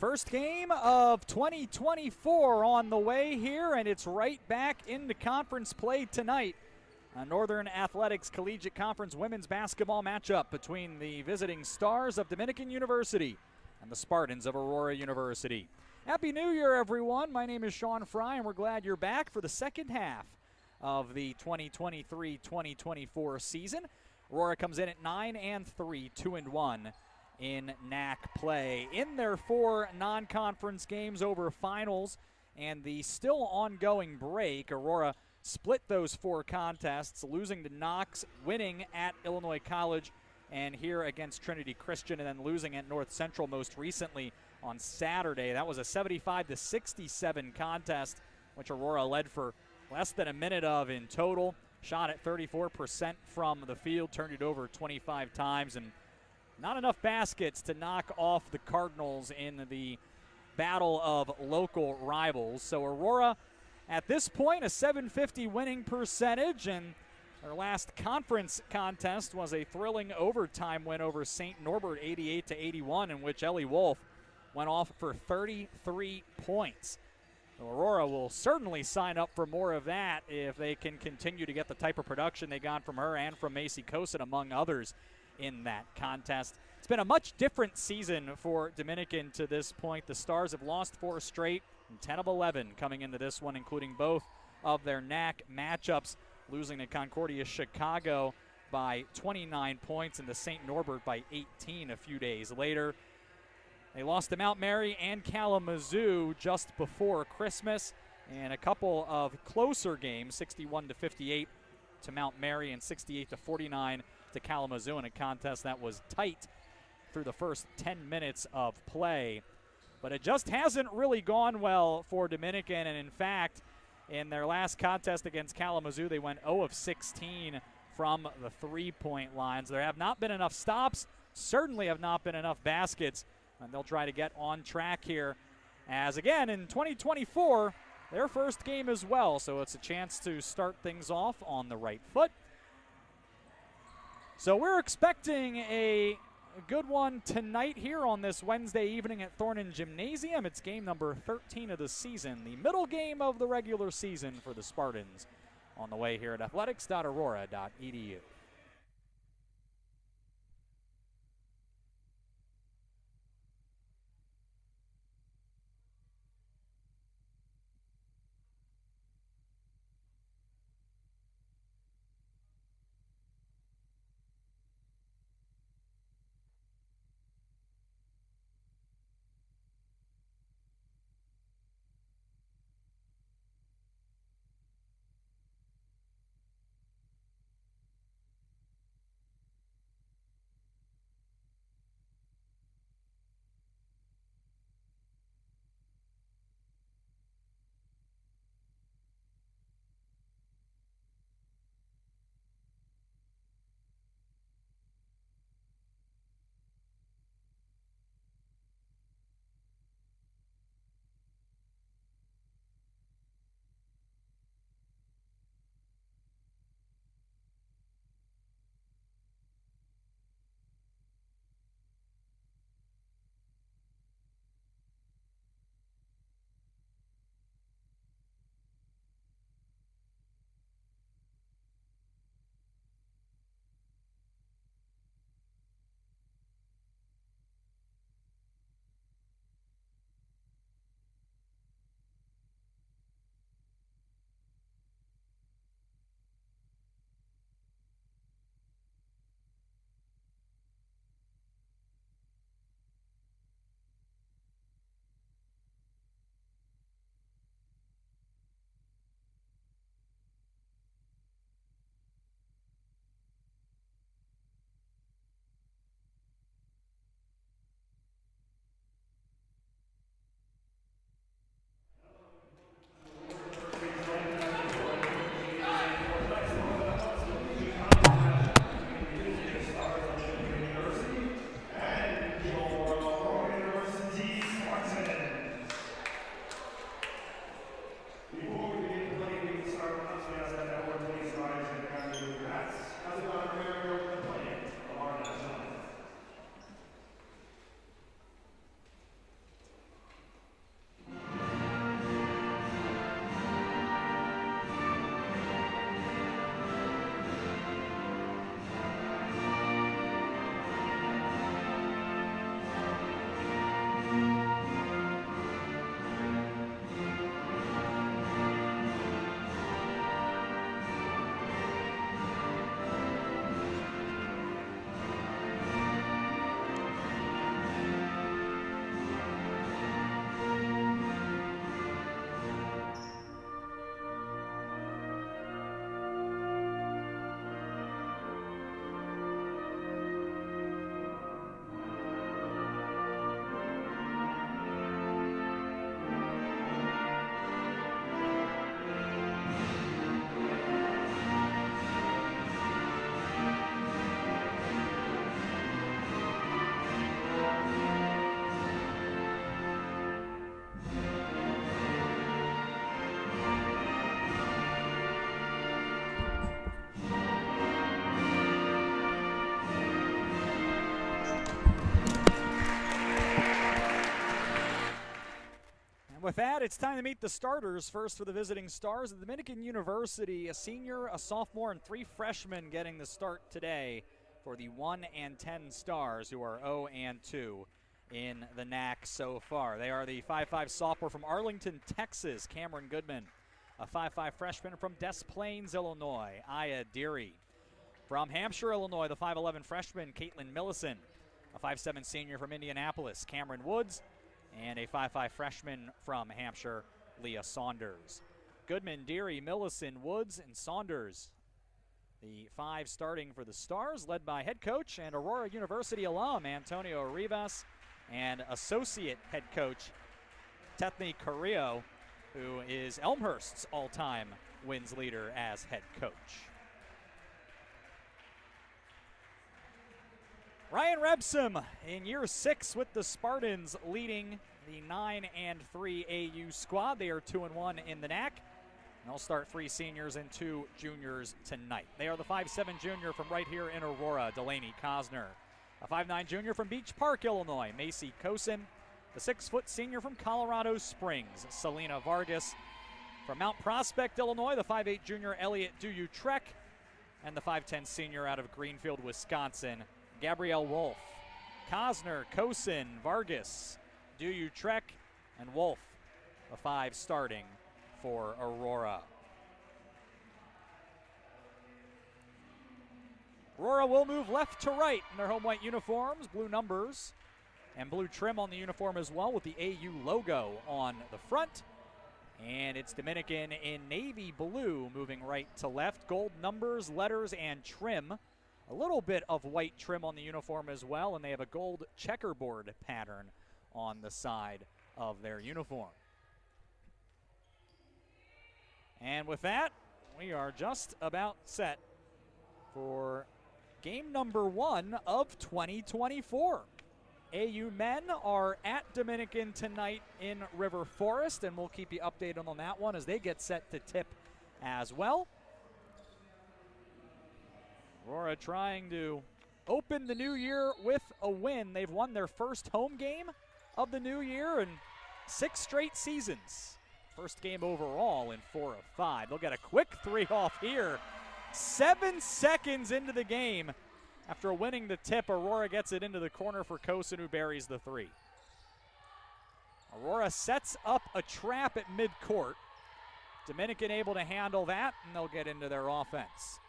First game of 2024 on the way here, and it's right back into conference play tonight. A Northern Athletics Collegiate Conference women's basketball matchup between the visiting Stars of Dominican University and the Spartans of Aurora University. Happy New Year, everyone. My name is Sean Fry, and we're glad you're back for the second half of the 2023-2024 season. Aurora comes in at 9-3, 2-1 in NAC play. In their 4 non-conference games over finals and the still ongoing break, Aurora split those 4 contests, losing to Knox, winning at Illinois College, and here against Trinity Christian, and then losing at North Central most recently on Saturday. That was a 75-67 contest, which Aurora led for less than a minute of in total. Shot at 34% from the field, turned it over 25 times, and not enough baskets to knock off the Cardinals in the battle of local rivals. So Aurora, at this point, a .750 winning percentage, and their last conference contest was a thrilling overtime win over St. Norbert, 88-81, in which Ellie Wolf went off for 33 points. Aurora will certainly sign up for more of that if they can continue to get the type of production they got from her and from Macy Kosin, among others, in that contest. It's been a much different season for Dominican to this point. The Stars have lost 4 straight, and 10 of 11 coming into this one, including both of their NAC matchups, losing to Concordia Chicago by 29 points and to St. Norbert by 18 a few days later. They lost to Mount Mary and Kalamazoo just before Christmas, and a couple of closer games, 61-58 to Mount Mary and 68-49 to Kalamazoo, in a contest that was tight through the first 10 minutes of play. But it just hasn't really gone well for Dominican, and in fact, in their last contest against Kalamazoo, they went 0 of 16 from the three-point lines. There have not been enough stops, certainly have not been enough baskets, and they'll try to get on track here as, again, in 2024, their first game as well, so it's a chance to start things off on the right foot. So we're expecting a good one tonight here on this Wednesday evening at Thornton Gymnasium. It's game number 13 of the season, the middle game of the regular season for the Spartans, on the way here at athletics.aurora.edu. with that, it's time to meet the starters. First for the visiting Stars at Dominican University, a senior, a sophomore, and 3 freshmen getting the start today for the 1 and 10 Stars, who are 0 and 2 in the NAC so far. They are the 5'5 sophomore from Arlington, Texas, Cameron Goodman. A 5'5 freshman from Des Plaines, Illinois, Aya Deary. From Hampshire, Illinois, the 5'11 freshman, Caitlin Millison. A 5'7 senior from Indianapolis, Cameron Woods. And a 5'5 freshman from Hampshire, Leah Saunders. Goodman, Deary, Millison, Woods, and Saunders. The 5 starting for the Stars, led by head coach and Aurora University alum Antonio Rivas, and associate head coach Tethny Carrillo, who is Elmhurst's all-time wins leader as head coach. Ryan Rebsam in year 6 with the Spartans, leading the 9 and 3 AU squad. They are 2 and 1 in the NAC. And they'll start 3 seniors and 2 juniors tonight. They are the 5'7 junior from right here in Aurora, Delaney Cosner. A 5'9 junior from Beach Park, Illinois, Macy Kosin. The 6-foot senior from Colorado Springs, Selena Vargas. From Mount Prospect, Illinois, the 5'8 junior, Elliot Duyu-Trek. And the 5'10 senior out of Greenfield, Wisconsin, Gabrielle Wolf. Cosner, Kosin, Vargas, Duyu-Trek, and Wolf, the 5 starting for Aurora. Aurora will move left to right in their home white uniforms, blue numbers, and blue trim on the uniform as well with the AU logo on the front. And it's Dominican in navy blue moving right to left, gold numbers, letters, and trim. A little bit of white trim on the uniform as well, and they have a gold checkerboard pattern on the side of their uniform. And with that, we are just about set for game number 1 of 2024. AU men are at Dominican tonight in River Forest, and we'll keep you updated on that one as they get set to tip as well. Aurora trying to open the new year with a win. They've won their first home game of the new year in 6 straight seasons. First game overall in 4 of 5. They'll get a quick 3 off here. 7 seconds into the game. After winning the tip, Aurora gets it into the corner for Kosin, who buries the 3. Aurora sets up a trap at midcourt. Dominican able to handle that, and they'll get into their offense.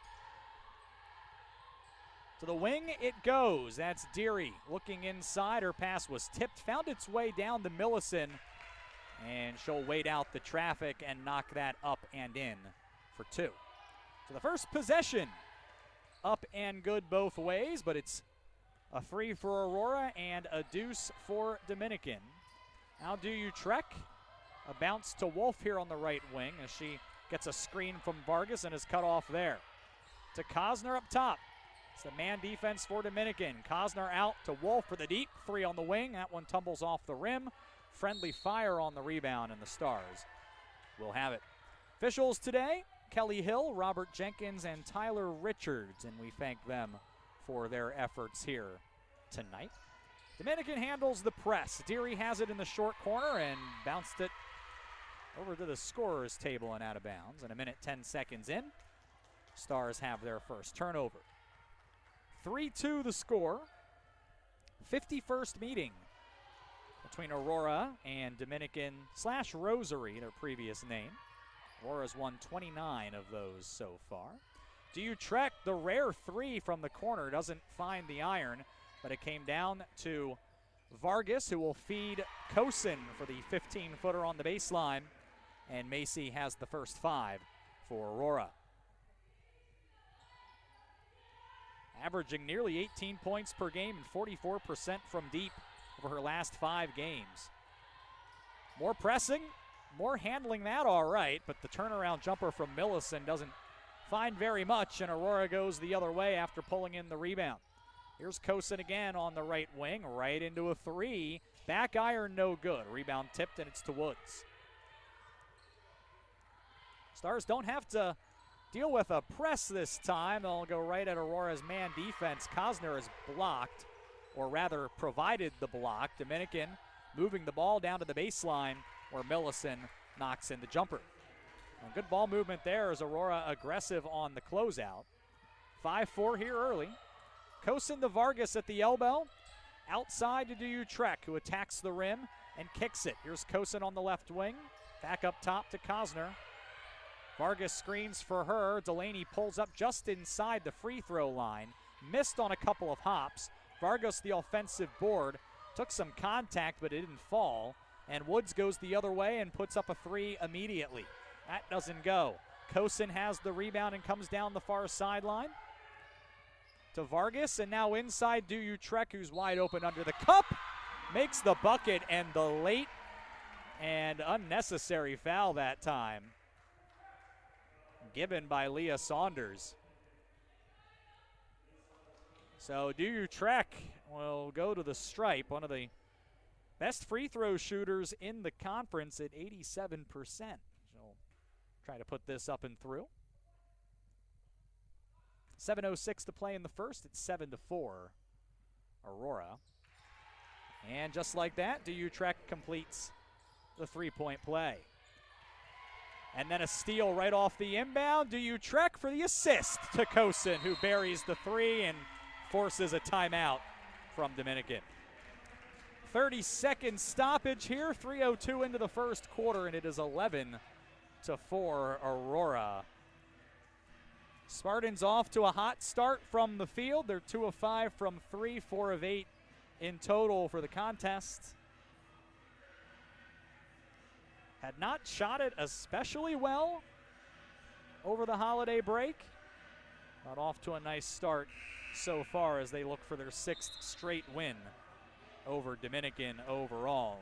To the wing it goes. That's Deary looking inside. Her pass was tipped, found its way down to Millison, and she'll wait out the traffic and knock that up and in for 2. So the first possession up and good both ways, but it's a 3 for Aurora and a deuce for Dominican. Now Duyu-Trek, a bounce to Wolf here on the right wing as she gets a screen from Vargas and is cut off there. To Cosner up top. It's the man defense for Dominican. Cosner out to Wolf for the deep 3 on the wing. That one tumbles off the rim. Friendly fire on the rebound, and the Stars will have it. Officials today, Kelly Hill, Robert Jenkins, and Tyler Richards, and we thank them for their efforts here tonight. Dominican handles the press. Deary has it in the short corner and bounced it over to the scorer's table and out of bounds. And a minute 10 seconds in, Stars have their first turnover. 3-2 the score. 51st meeting between Aurora and Dominican/Rosary, their previous name. Aurora's won 29 of those so far. Duyu-Trek, the rare 3 from the corner, doesn't find the iron, but it came down to Vargas, who will feed Kosin for the 15-footer on the baseline, and Macy has the first 5 for Aurora. Averaging nearly 18 points per game and 44% from deep over her last 5 games. More pressing, more handling that all right, but the turnaround jumper from Millison doesn't find very much, and Aurora goes the other way after pulling in the rebound. Here's Kosin again on the right wing, right into a 3. Back iron, no good. Rebound tipped, and it's to Woods. Stars don't have to deal with a press this time. They'll go right at Aurora's man defense. Cosner is blocked, or rather provided the block. Dominican moving the ball down to the baseline where Millicent knocks in the jumper. And good ball movement there as Aurora aggressive on the closeout. 5-4 here early. Kosin to Vargas at the elbow. Outside to Utrecht, who attacks the rim and kicks it. Here's Kosin on the left wing. Back up top to Kosner. Vargas screens for her. Delaney pulls up just inside the free throw line. Missed on a couple of hops. Vargas, the offensive board, took some contact, but it didn't fall. And Woods goes the other way and puts up a three immediately. That doesn't go. Kosin has the rebound and comes down the far sideline to Vargas, and now inside Utrecht, who's wide open under the cup. Makes the bucket, and the late and unnecessary foul that time given by Leah Saunders. So Utrecht will go to the stripe, one of the best free throw shooters in the conference at 87%. She'll try to put this up and through. 7:06 to play in the first. It's 7-4 Aurora. And just like that, Utrecht completes the three-point play. And then a steal right off the inbound. Utrecht for the assist to Kosin, who buries the three and forces a timeout from Dominican. 30-second stoppage here, 3:02 into the first quarter, and it is 11-4 Aurora. Spartans off to a hot start from the field. They're 2 of 5 from 3, 4 of 8 in total for the contest. Had not shot it especially well over the holiday break, but off to a nice start so far as they look for their 6th straight win over Dominican overall.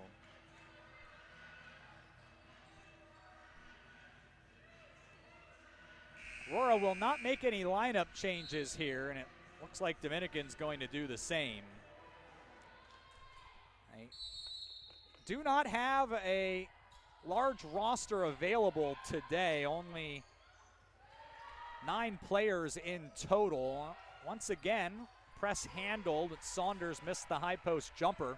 Aurora will not make any lineup changes here, and it looks like Dominican's going to do the same. They do not have a large roster available today, only 9 players in total. Once again, press handled. Saunders missed the high post jumper.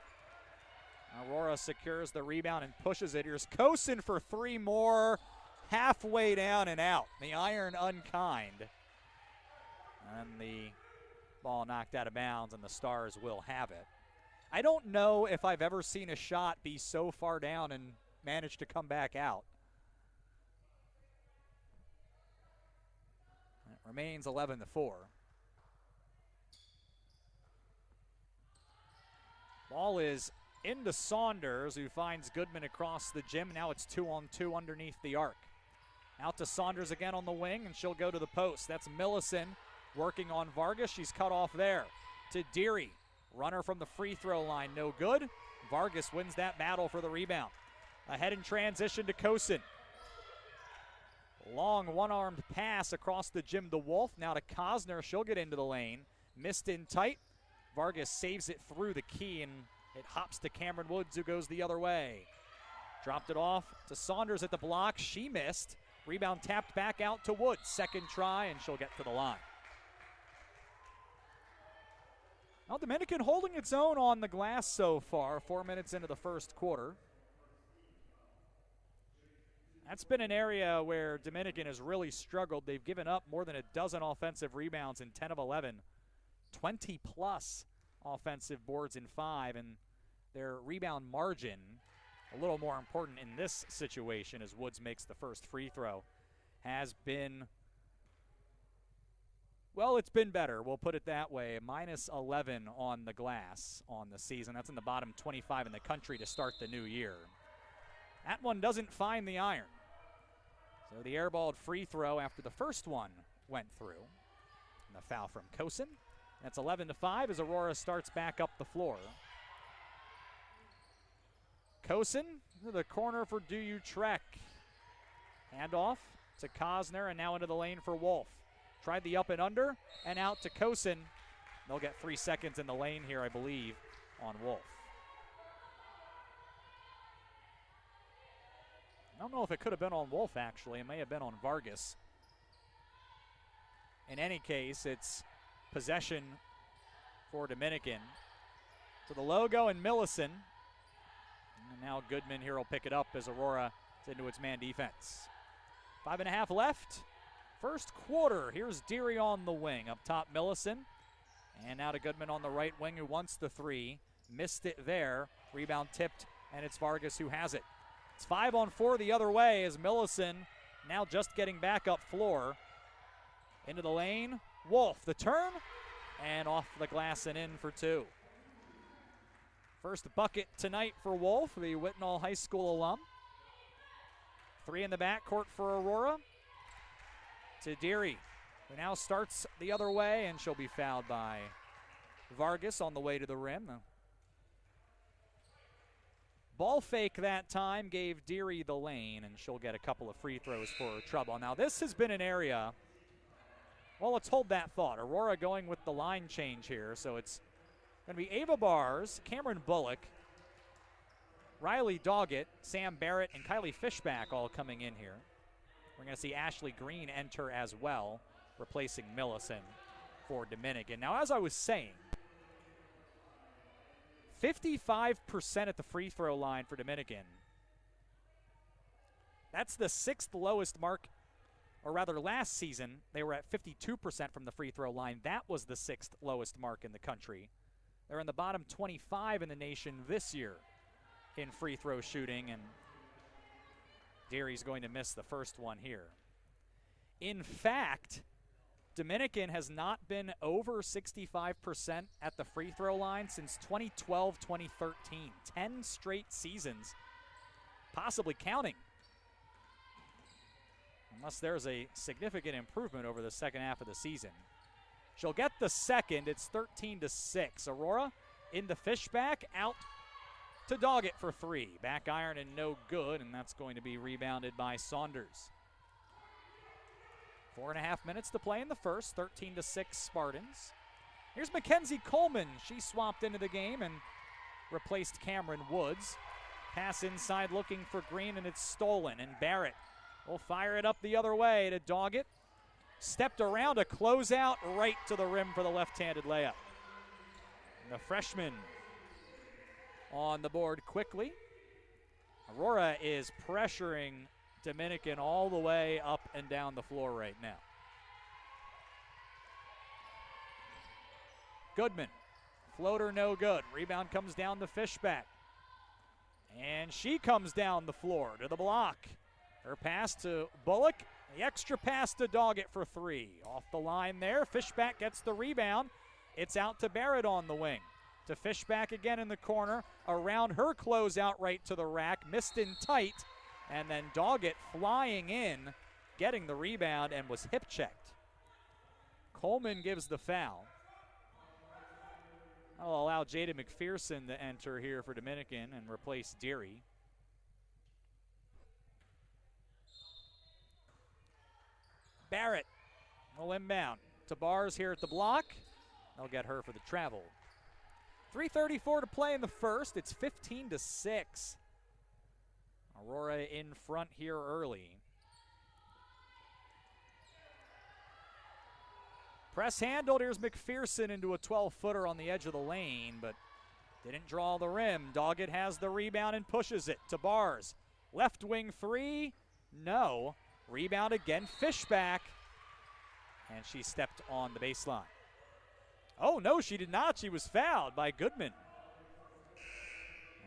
Aurora secures the rebound and pushes it. Here's Kosin for 3 more. Halfway down and out. The iron unkind. And the ball knocked out of bounds, and the Stars will have it. I don't know if I've ever seen a shot be so far down and manage to come back out. It remains 11-4. Ball is into Saunders, who finds Goodman across the gym. Now it's 2-on-2 underneath the arc. Out to Saunders again on the wing, and she'll go to the post. That's Millicent working on Vargas. She's cut off there. To Deary. Runner from the free throw line, no good. Vargas wins that battle for the rebound. Ahead in transition to Kosin. Long one-armed pass across the gym to Wolf. Now to Kosner. She'll get into the lane. Missed in tight. Vargas saves it through the key, and it hops to Cameron Woods, who goes the other way. Dropped it off to Saunders at the block. She missed. Rebound tapped back out to Woods. Second try, and she'll get to the line. Now Dominican holding its own on the glass so far, 4 minutes into the first quarter. That's been an area where Dominican has really struggled. They've given up more than a dozen offensive rebounds in 10 of 11. 20-plus offensive boards in 5, and their rebound margin a little more important in this situation as Woods makes the first free throw. Has been, well, it's been better. We'll put it that way. -11 on the glass on the season. That's in the bottom 25 in the country to start the new year. That one doesn't find the iron. So the airballed free throw after the first one went through. And the foul from Kosin. That's 11-5 as Aurora starts back up the floor. Kosin to the corner for Utrecht. Handoff to Kosner, and now into the lane for Wolf. Tried the up and under, and out to Kosin. They'll get 3 seconds in the lane here, I believe, on Wolf. I don't know if it could have been on Wolf, actually. It may have been on Vargas. In any case, it's possession for Dominican. To the logo and Millicent. And now Goodman here will pick it up as Aurora is into its man defense. 5.5 left. First quarter. Here's Deary on the wing. Up top, Millicent. And now to Goodman on the right wing, who wants the three. Missed it there. Rebound tipped, and it's Vargas who has it. It's 5-on-4 the other way as Millicent now just getting back up floor. Into the lane. Wolf, the turn, and off the glass and in for two. First bucket tonight for Wolf, the Whitnall High School alum. 3 in the backcourt for Aurora. To Deary, who now starts the other way, and she'll be fouled by Vargas on the way to the rim. Ball fake that time gave Deary the lane, and she'll get a couple of free throws for her trouble. Now this has been an area, well, let's hold that thought. Aurora going with the line change here, so it's going to be Ava Bars, Cameron Bullock, Riley Doggett, Sam Barrett, and Kylie Fishback all coming in here. We're going to see Ashley Green enter as well, replacing Millicent for Dominican. Now, as I was saying, 55% at the free throw line for Dominican. That's the 6th lowest mark, or rather last season, they were at 52% from the free throw line. That was the 6th lowest mark in the country. They're in the bottom 25 in the nation this year in free throw shooting, and Deary's going to miss the first one here. In fact, Dominican has not been over 65% at the free throw line since 2012-2013. 10 straight seasons, possibly counting. Unless there's a significant improvement over the second half of the season. She'll get the second. It's 13-6. Aurora in the Fishback, out to Doggett for three. Back iron and no good, and that's going to be rebounded by Saunders. 4.5 minutes to play in the first. 13-6 Spartans. Here's Mackenzie Coleman. She swapped into the game and replaced Cameron Woods. Pass inside looking for Green, and it's stolen. And Barrett will fire it up the other way to Doggett. Stepped around a closeout right to the rim for the left-handed layup. And the freshman on the board quickly. Aurora is pressuring Dominican all the way up and down the floor right now. Goodman, floater no good. Rebound comes down to Fishback. And she comes down the floor to the block. Her pass to Bullock. The extra pass to Doggett for three. Off the line there. Fishback gets the rebound. It's out to Barrett on the wing. To Fishback again in the corner. Around her closeout right to the rack. Missed in tight. And then Doggett flying in, getting the rebound, and was hip checked. Coleman gives the foul. That'll allow Jada McPherson to enter here for Dominican and replace Deary. Barrett will inbound to Bars here at the block. They'll get her for the travel. 3:34 to play in the first. It's 15-6. Aurora in front here early. Press handled. Here's McPherson into a 12-footer on the edge of the lane, but didn't draw the rim. Doggett has the rebound and pushes it to Bars. Left wing three. No. Rebound again. Fishback. And she stepped on the baseline. Oh, no, she did not. She was fouled by Goodman.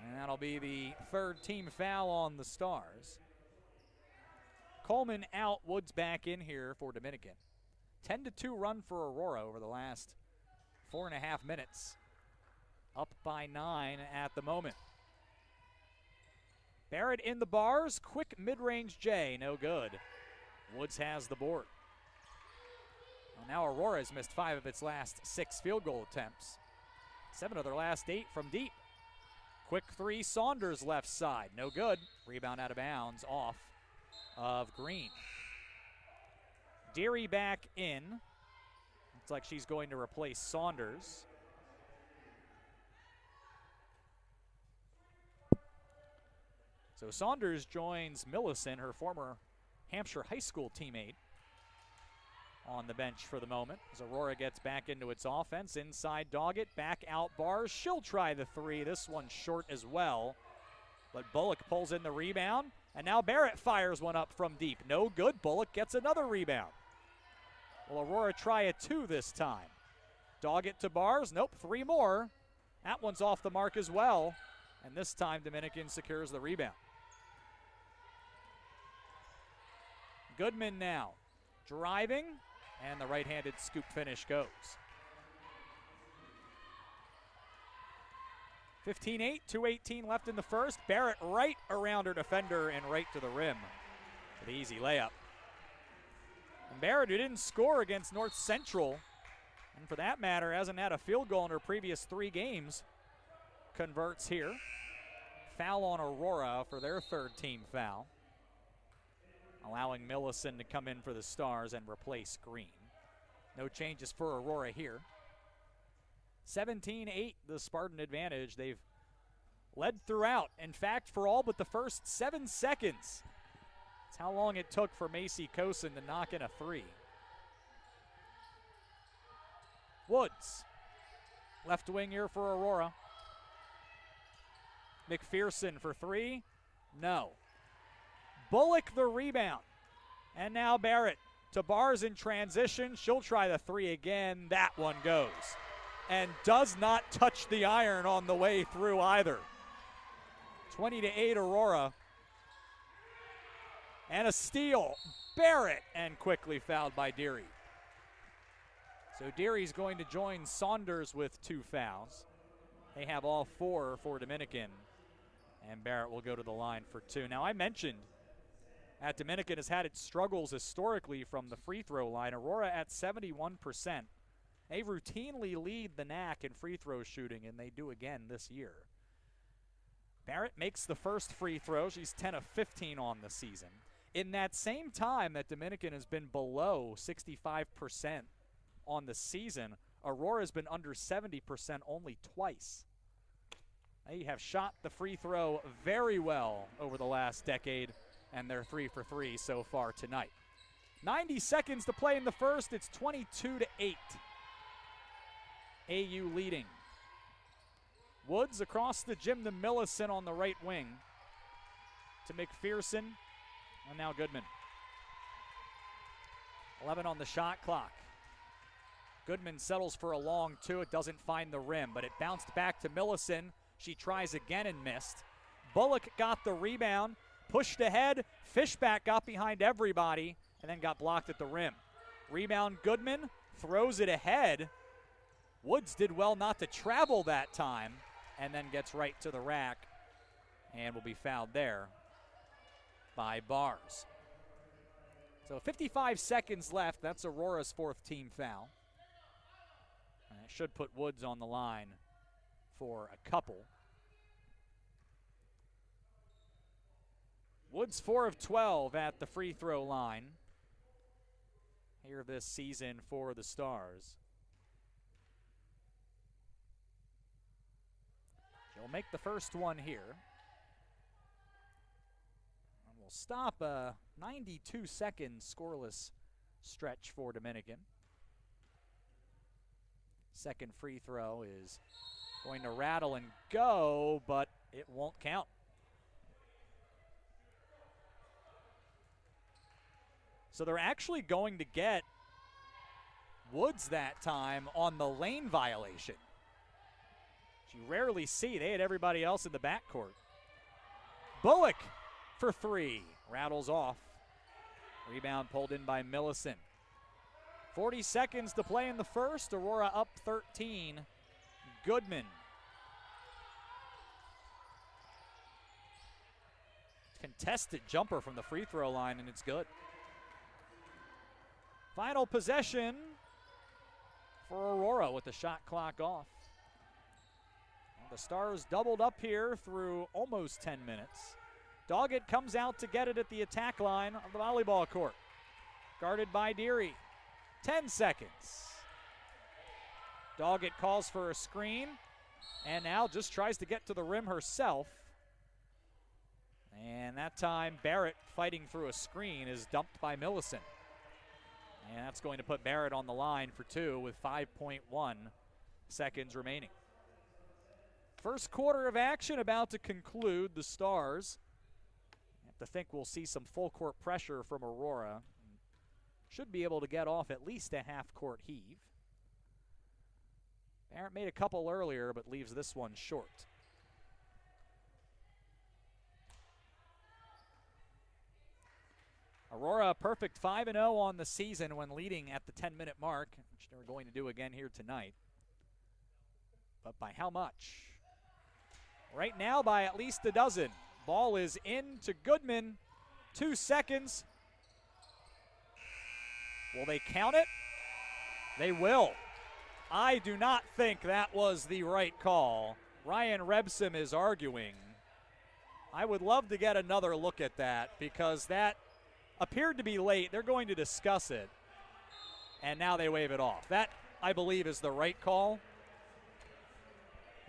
And that'll be the third team foul on the Stars. Coleman out, Woods back in here for Dominican. 10-2 run for Aurora over the last 4.5 minutes. Up by 9 at the moment. Barrett in the Bars, quick mid-range J, no good. Woods has the board. Well, now Aurora has missed 5 of its last 6 field goal attempts. 7 of their last 8 from deep. Quick three, Saunders left side, no good. Rebound out of bounds, off of Green. Deary back in. Looks like she's going to replace Saunders. So Saunders joins Millicent, her former Hampshire High School teammate, on the bench for the moment as Aurora gets back into its offense. Inside Doggett, back out Bars. She'll try the three. This one short as well, But Bullock pulls in the rebound, and now Barrett fires one up from deep. No good. Bullock gets another rebound. Will Aurora try a 2 this time? Dog it to Bars. Nope, 3 more. That one's off the mark as well. And this time Dominican secures the rebound. Goodman now driving, and the right-handed scoop finish goes. 15-8, 2:18 left in the first. Barrett right around her defender and right to the rim for the easy layup. And Barrett, who didn't score against North Central, and for that matter hasn't had a field goal in her previous 3 games, converts here. Foul on Aurora for their 3rd team foul, allowing Millison to come in for the Stars and replace Green. No changes for Aurora here. 17-8, the Spartan advantage. They've led throughout. In fact, for all but the first 7 seconds. That's how long it took for Macy Kosen to knock in a 3. Woods, left wing here for Aurora. McPherson for 3, no. Bullock the rebound. And now Barrett to Bars in transition. She'll try the 3 again. That one goes. And does not touch the iron on the way through either. 20-8 Aurora. And a steal. Barrett, and quickly fouled by Deary. So Deary's going to join Saunders with 2 fouls. They have all 4 for Dominican. And Barrett will go to the line for 2. Now I mentioned that Dominican has had its struggles historically from the free throw line. Aurora at 71%. They routinely lead the NAC in free throw shooting, and they do again this year. Barrett makes the first free throw. She's 10 of 15 on the season. In that same time that Dominican has been below 65% on the season, Aurora has been under 70% only twice. They have shot the free throw very well over the last decade, and they're 3 for 3 so far tonight. 90 seconds to play in the first. It's 22-8. AU leading. Woods across the gym to Millison on the right wing. To McPherson, and now Goodman. 11 on the shot clock. Goodman settles for a long 2. It doesn't find the rim, but it bounced back to Millison. She tries again and missed. Bullock got the rebound, pushed ahead. Fishback got behind everybody, and then got blocked at the rim. Rebound Goodman, throws it ahead. Woods did well not to travel that time, and then gets right to the rack and will be fouled there by Bars. So 55 seconds left. That's Aurora's 4th team foul. And it should put Woods on the line for a couple. Woods 4 of 12 at the free throw line here this season for the Stars. She'll make the first one here. And we'll stop a 92-second scoreless stretch for Dominican. Second free throw is going to rattle and go, but it won't count. So they're actually going to get Woods that time on the lane violation. You rarely see. They had everybody else in the backcourt. Bullock for 3. Rattles off. Rebound pulled in by Millison. 40 seconds to play in the first. Aurora up 13. Goodman. Contested jumper from the free throw line, and it's good. Final possession for Aurora with the shot clock off. The Stars doubled up here through almost 10 minutes. Doggett comes out to get it at the attack line of the volleyball court. Guarded by Deary. 10 seconds. Doggett calls for a screen and now just tries to get to the rim herself. And that time Barrett, fighting through a screen, is dumped by Millison. And that's going to put Barrett on the line for 2 with 5.1 seconds remaining. First quarter of action about to conclude. The Stars have to think we'll see some full court pressure from Aurora. Should be able to get off at least a half court heave. Barrett made a couple earlier, but leaves this one short. Aurora perfect 5-0 on the season when leading at the 10-minute mark, which they're going to do again here tonight. But by how much? Right now by at least a dozen. Ball is in to Goodman. 2 seconds. Will they count it? They will. I do not think that was the right call. Ryan Rebson is arguing. I would love to get another look at that because that appeared to be late. They're going to discuss it. And now they wave it off. That, I believe, is the right call.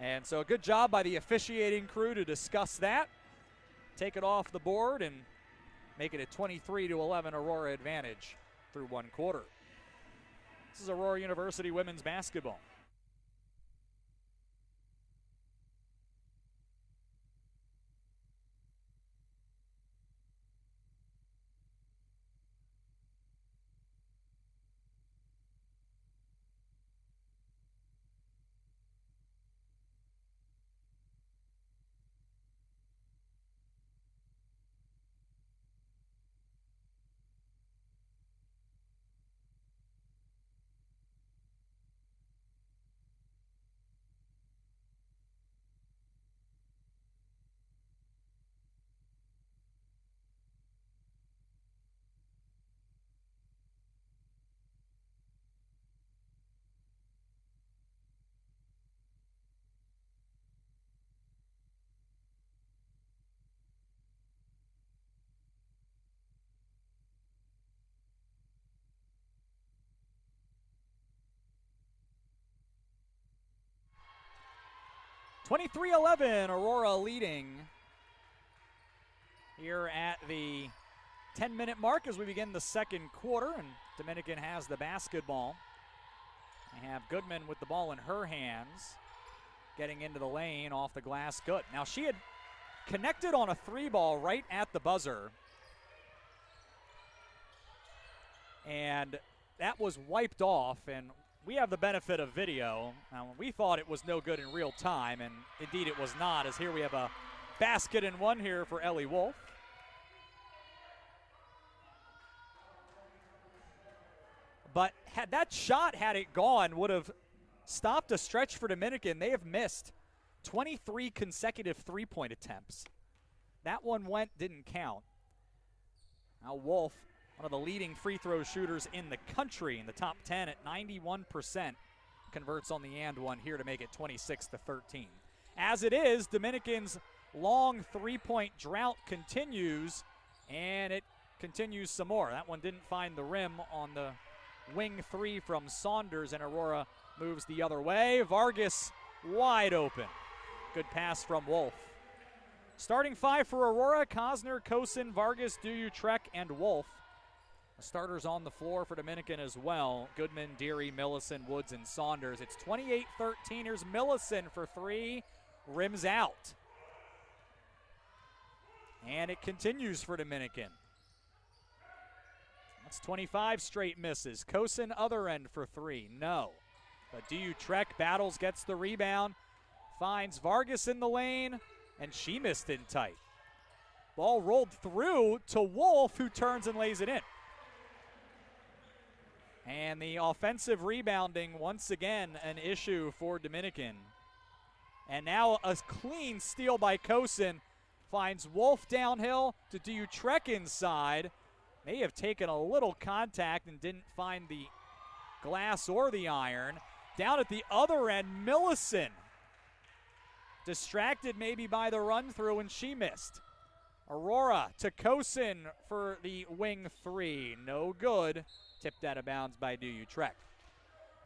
And so a good job by the officiating crew to discuss that. Take it off the board and make it a 23-11 Aurora advantage through one quarter. This is Aurora University women's basketball. (23-11) Aurora leading here at the 10-minute mark as we begin the second quarter, and Dominican has the basketball. They have Goodman with the ball in her hands, getting into the lane off the glass. Good. Now she had connected on a 3-ball right at the buzzer, and that was wiped off, and we have the benefit of video. Now, we thought it was no good in real time, and indeed it was not, as here we have a basket and one here for Ellie Wolf. But had that shot, had it gone, would have stopped a stretch for Dominican. They have missed 23 consecutive three-point attempts. That one didn't count. Now Wolf, one of the leading free throw shooters in the country, in the top 10 at 91%, converts on the and one here to make it 26-13. As it is, Dominican's long three-point drought continues, and it continues some more. That one didn't find the rim on the wing three from Saunders, and Aurora moves the other way. Vargas wide open. Good pass from Wolf. Starting five for Aurora: Cosner, Kosin, Vargas, Duyu-Trek, and Wolf. The starters on the floor for Dominican as well: Goodman, Deary, Millicent, Woods, and Saunders. It's 28-13. Here's Millicent for three. Rims out. And it continues for Dominican. That's 25 straight misses. Kosin, other end for three. No. But Duyu-Trek battles, gets the rebound, finds Vargas in the lane, and she missed in tight. Ball rolled through to Wolf, who turns and lays it in. And the offensive rebounding, once again, an issue for Dominican. And now a clean steal by Kosin. Finds Wolf downhill to Duyu-Trek inside. May have taken a little contact and didn't find the glass or the iron. Down at the other end, Millicent. Distracted maybe by the run through, and she missed. Aurora to Kosin for the wing three. No good. Tipped out of bounds by Duyu-Trek.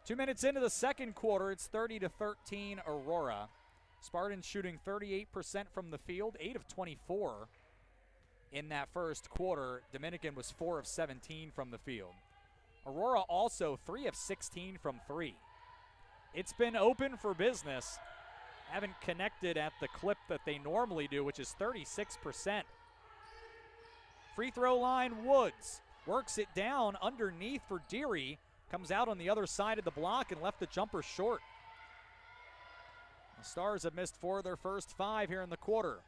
2 minutes into the second quarter, it's 30-13 Aurora. Spartans shooting 38% from the field, 8 of 24 in that first quarter. Dominican was 4 of 17 from the field. Aurora also 3 of 16 from three. It's been open for business haven't connected at the clip that they normally do, which is 36%. Free throw line, Woods works it down underneath for Deary. Comes out on the other side of the block and left the jumper short. The Stars have missed 4 of their first 5 here in the quarter.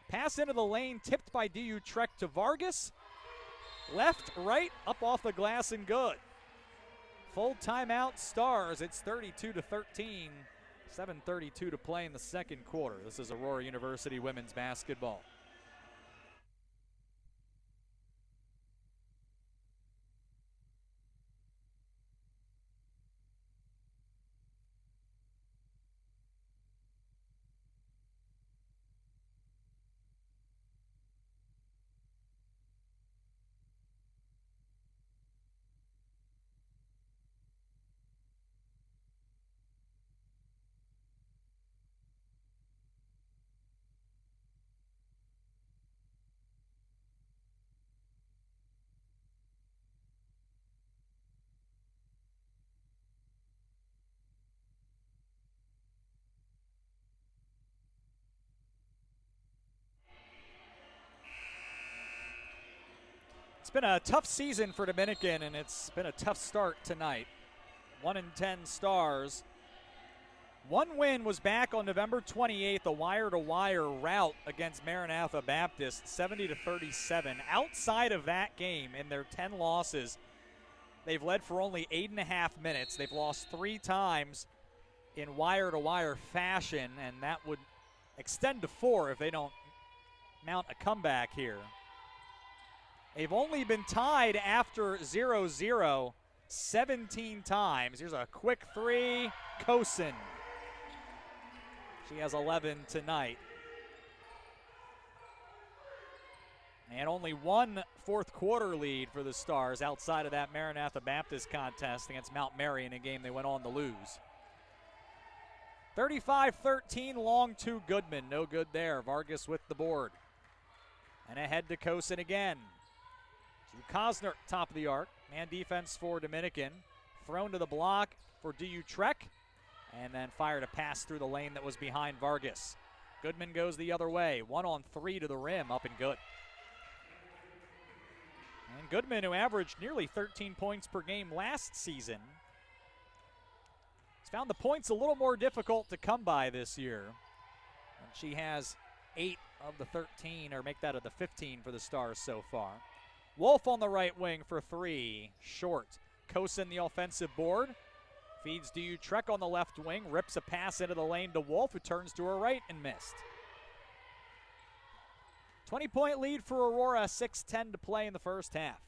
Pass into the lane, tipped by DU Trek to Vargas. Left, right, up off the glass and good. Full timeout Stars. It's 32-13. 7:32 to play in the second quarter. This is Aurora University women's basketball. It's been a tough season for Dominican, and it's been a tough start tonight. 1-10 Stars. One win was back on November 28th, a wire-to-wire rout against Maranatha Baptist, 70-37. Outside of that game, in their 10 losses, they've led for only 8.5 minutes. They've lost 3 times in wire-to-wire fashion, and that would extend to 4 if they don't mount a comeback here. They've only been tied after 0-0 17 times. Here's a quick 3, Kosin. She has 11 tonight. And only one fourth quarter lead for the Stars outside of that Maranatha Baptist contest against Mount Mary in a game they went on to lose. 35-13, long to Goodman. No good there. Vargas with the board. And ahead to Kosin again. To Cosner, top of the arc. Man defense for Dominican. Thrown to the block for DU Trek. And then fired a pass through the lane that was behind Vargas. Goodman goes the other way. 1-on-3 to the rim, up and good. And Goodman, who averaged nearly 13 points per game last season, has found the points a little more difficult to come by this year. And she has 8 of the 13, or make that of the 15 for the Stars so far. Wolf on the right wing for 3, short. Kosin the offensive board. Feeds DU Trek on the left wing, rips a pass into the lane to Wolf, who turns to her right and missed. 20-point lead for Aurora, 6:10 to play in the first half.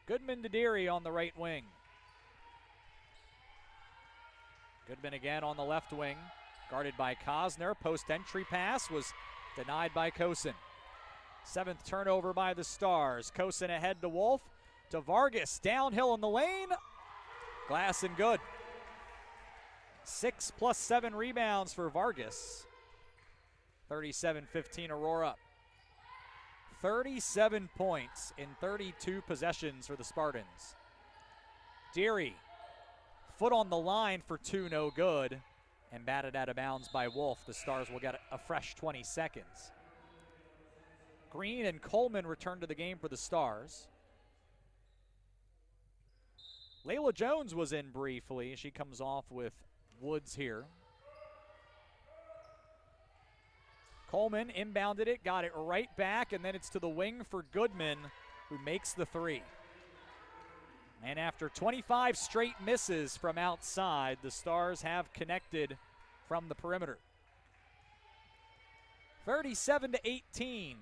Goodman to Deary on the right wing. Goodman again on the left wing, guarded by Cosner. Post-entry pass was denied by Kosin. 7th turnover by the Stars. Kosin ahead to Wolf, to Vargas, downhill in the lane. Glass and good. 6 + 7 rebounds for Vargas. 37-15 Aurora. 37 points in 32 possessions for the Spartans. Deary, foot on the line for 2, no good. And batted out of bounds by Wolf. The Stars will get a fresh 20 seconds. Green and Coleman return to the game for the Stars. Layla Jones was in briefly. She comes off with Woods here. Coleman inbounded it, got it right back, and then it's to the wing for Goodman, who makes the 3. And after 25 straight misses from outside, the Stars have connected from the perimeter. 37-18.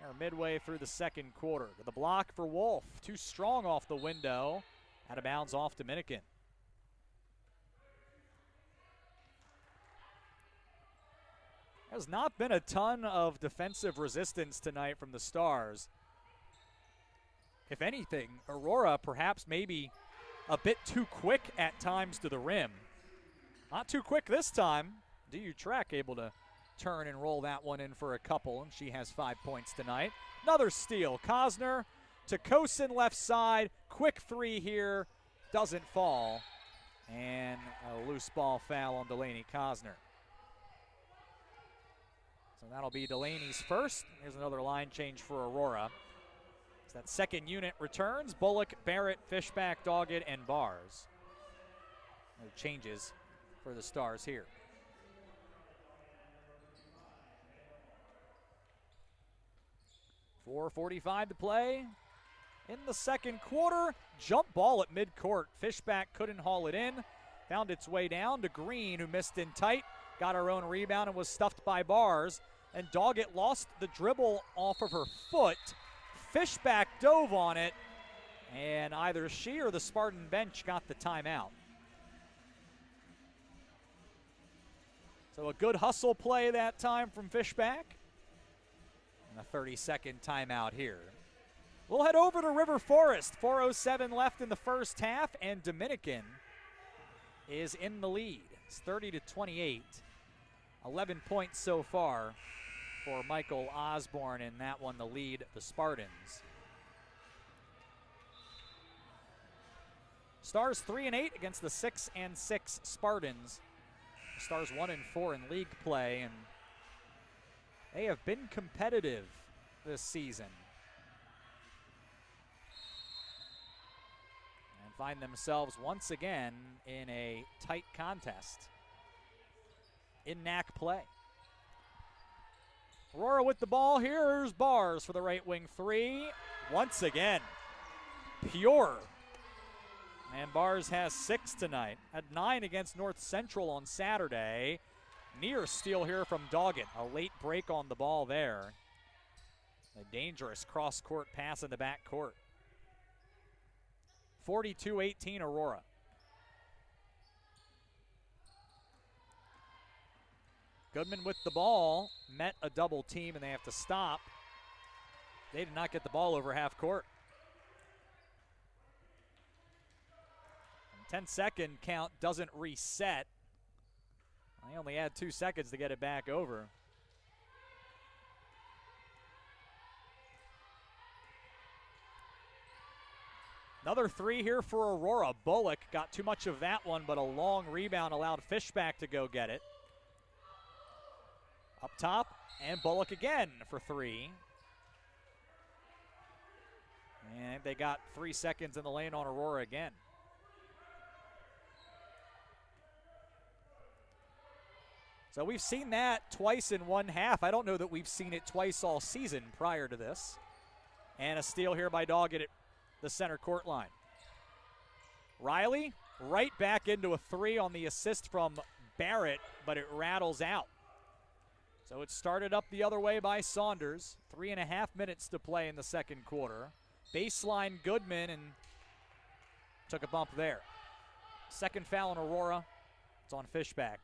They're midway through the second quarter. The block for Wolf, too strong off the window. Out of bounds off Dominican. There's not been a ton of defensive resistance tonight from the Stars. If anything, Aurora perhaps maybe a bit too quick at times to the rim. Not too quick this time. DU Trek able to turn and roll that one in for a couple, and she has 5 points tonight. Another steal. Cosner to Kosin left side. Quick 3 here. doesn't fall, and a loose ball foul on Delaney Cosner. So that'll be Delaney's first. Here's another line change for Aurora. As that second unit returns, Bullock, Barrett, Fishback, Doggett, and Bars. No changes for the Stars here. .4:45 to play in the second quarter. Jump ball at midcourt. Fishback couldn't haul it in. Found its way down to Green, who missed in tight. Got her own rebound and was stuffed by Bars. And Doggett lost the dribble off of her foot. Fishback dove on it, and either she or the Spartan bench got the timeout. So a good hustle play that time from Fishback. And a 30-second timeout here. We'll head over to River Forest. 4:07 left in the first half, and Dominican is in the lead. It's 30-28. 11 points so far for Michael Osborne in that one to lead the Spartans. Stars 3-8 against the 6-6 Spartans. Stars 1-4 in league play, and they have been competitive this season. And find themselves once again in a tight contest in NAC play. Aurora with the ball. Here's Bars for the right wing three. Once again, pure. And Bars has 6 tonight. Had 9 against North Central on Saturday. Near steal here from Doggett. A late break on the ball there. A dangerous cross-court pass in the back court. 42-18 Aurora. Goodman with the ball, met a double team and they have to stop. They did not get the ball over half court. 10-second count doesn't reset. They only had 2 seconds to get it back over. Another 3 here for Aurora. Bullock got too much of that one, but a long rebound allowed Fishback to go get it. Up top, and Bullock again for 3. And they got 3 seconds in the lane on Aurora again. So we've seen that twice in one half. I don't know that we've seen it twice all season prior to this. And a steal here by Doggett at the center court line. Riley right back into a 3 on the assist from Barrett, but it rattles out. So it started up the other way by Saunders. 3.5 minutes to play in the second quarter. Baseline Goodman, and took a bump there. Second foul on Aurora. It's on Fishback.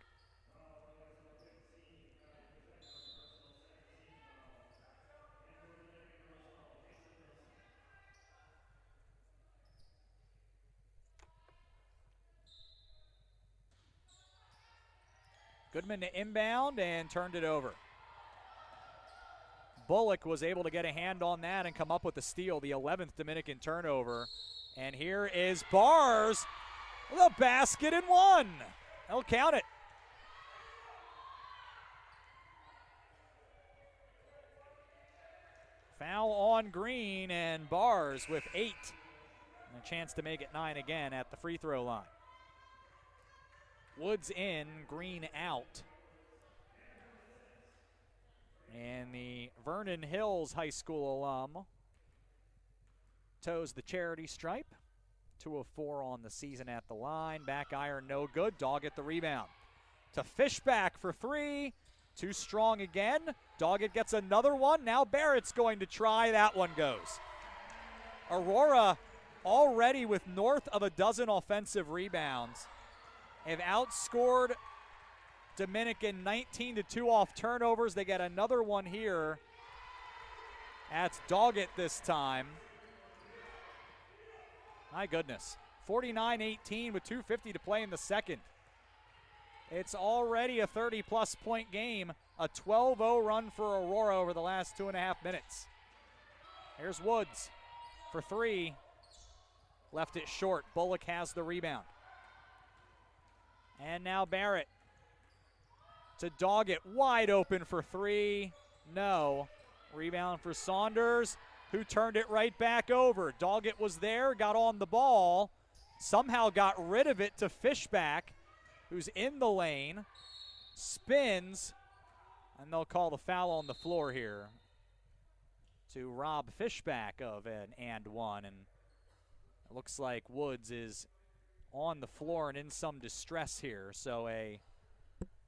Goodman to inbound and turned it over. Bullock was able to get a hand on that and come up with the steal, the 11th Dominican turnover. And here is Bars with a basket and 1. They'll count it. Foul on Green, and Bars with 8. And a chance to make it 9 again at the free throw line. Woods in, Green out. And the Vernon Hills High School alum toes the charity stripe. 2 of 4 on the season at the line. Back iron, no good. Doggett the rebound. To Fishback for 3. Too strong again. Doggett gets another one. Now Barrett's going to try. That one goes. Aurora already with north of a dozen offensive rebounds. Have outscored Dominican 19-2 off turnovers. They get another one here. That's Doggett this time. My goodness. 49-18 with 2:50 to play in the second. It's already a 30-plus point game. A 12-0 run for Aurora over the last 2.5 minutes. Here's Woods for 3. left it short. Bullock has the rebound. And now Barrett to Doggett, wide open for three. No. Rebound for Saunders, who turned it right back over. Doggett was there, got on the ball, somehow got rid of it to Fishback, who's in the lane, spins, and they'll call the foul on the floor here to rob Fishback of an and one. And it looks like Woods is on the floor and in some distress here. So a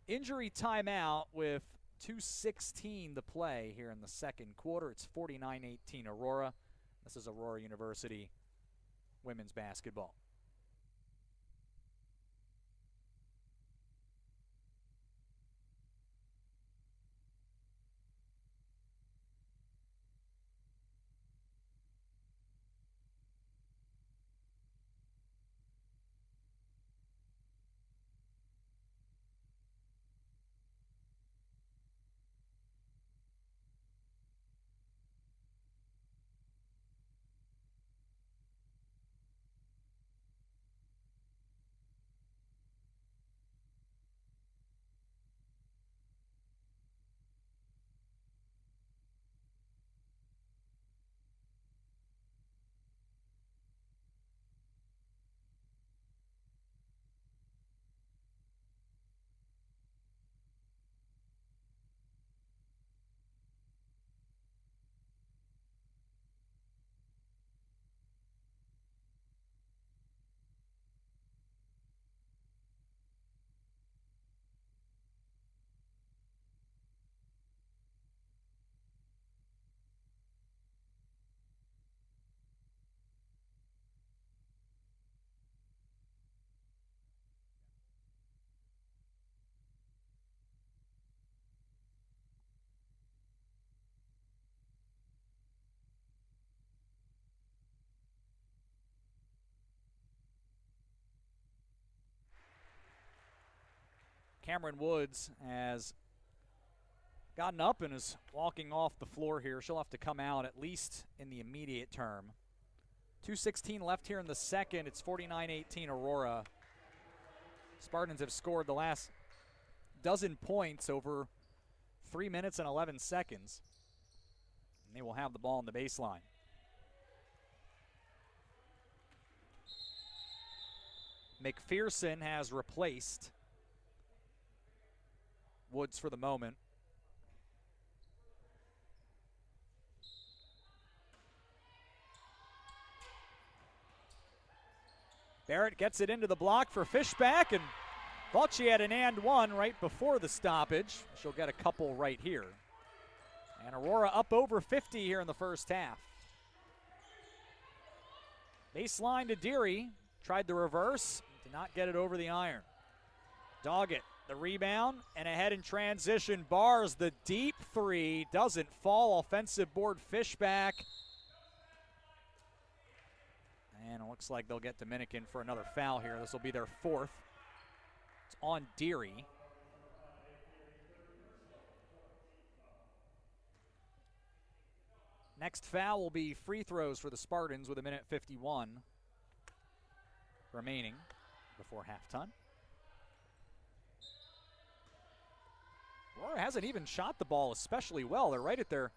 injury timeout with 2:16 to play here in the second quarter. It's 49-18 Aurora. This is Aurora University women's basketball. Cameron Woods has gotten up and is walking off the floor here. She'll have to come out at least in the immediate term. 2:16 left here in the second. It's 49-18 Aurora. Spartans have scored the last dozen points over 3 minutes and 11 seconds. And they will have the ball on the baseline. McPherson has replaced Woods for the moment. Barrett gets it into the block for Fishback, and thought she had an and one right before the stoppage. She'll get a couple right here. And Aurora up over 50 here in the first half. Baseline to Deary, tried the reverse, did not get it over the iron. Doggett, the rebound, and ahead in transition. Bars the deep three, doesn't fall. Offensive board, Fishback. And it looks like they'll get Dominican for another foul here. This will be their fourth. It's on Deary. Next foul will be free throws for the Spartans with 1:51 remaining before halftime. Aurora hasn't even shot the ball especially well. They're right at their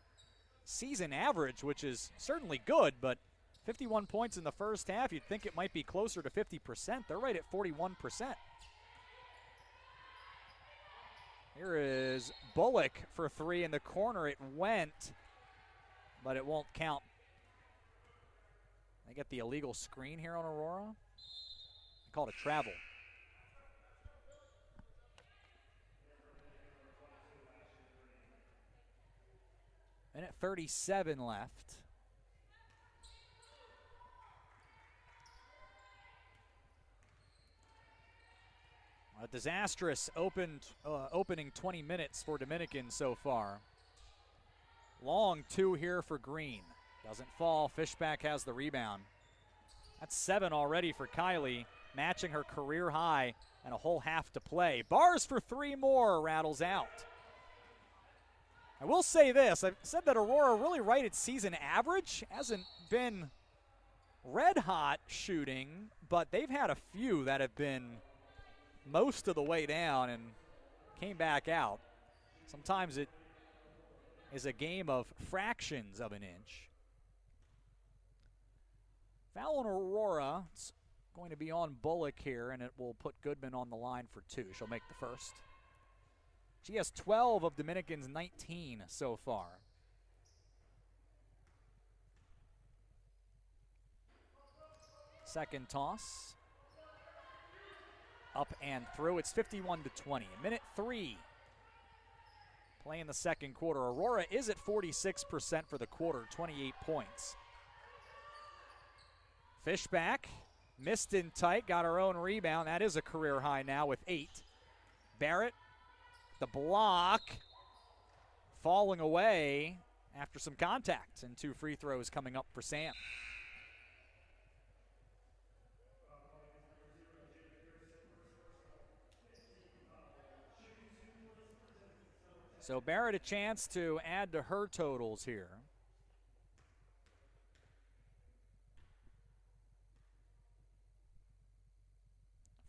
season average, which is certainly good, but 51 points in the first half, you'd think it might be closer to 50%. They're right at 41%. Here is Bullock for three in the corner. It went, but it won't count. They get the illegal screen here on Aurora. They call it a travel. Minute 37 left. A disastrous opening 20 minutes for Dominican so far. Long two here for Green. Doesn't fall. Fishback has the rebound. That's 7 already for Kylie, matching her career high and a whole half to play. Bars for 3 more, rattles out. I will say this, I've said that Aurora really right at season average. Hasn't been red hot shooting, but they've had a few that have been most of the way down and came back out. Sometimes it is a game of fractions of an inch. Foul on Aurora. It's going to be on Bullock here, and it will put Goodman on the line for 2. She'll make the first. She has 12 of Dominican's 19 so far. Second toss. Up and through. It's 51-20. Minute 3. Playing the second quarter. Aurora is at 46% for the quarter, 28 points. Fishback, missed in tight, got her own rebound. That is a career high now with 8. Barrett, the block, falling away after some contact, and 2 free throws coming up for Sam. So Barrett a chance to add to her totals here.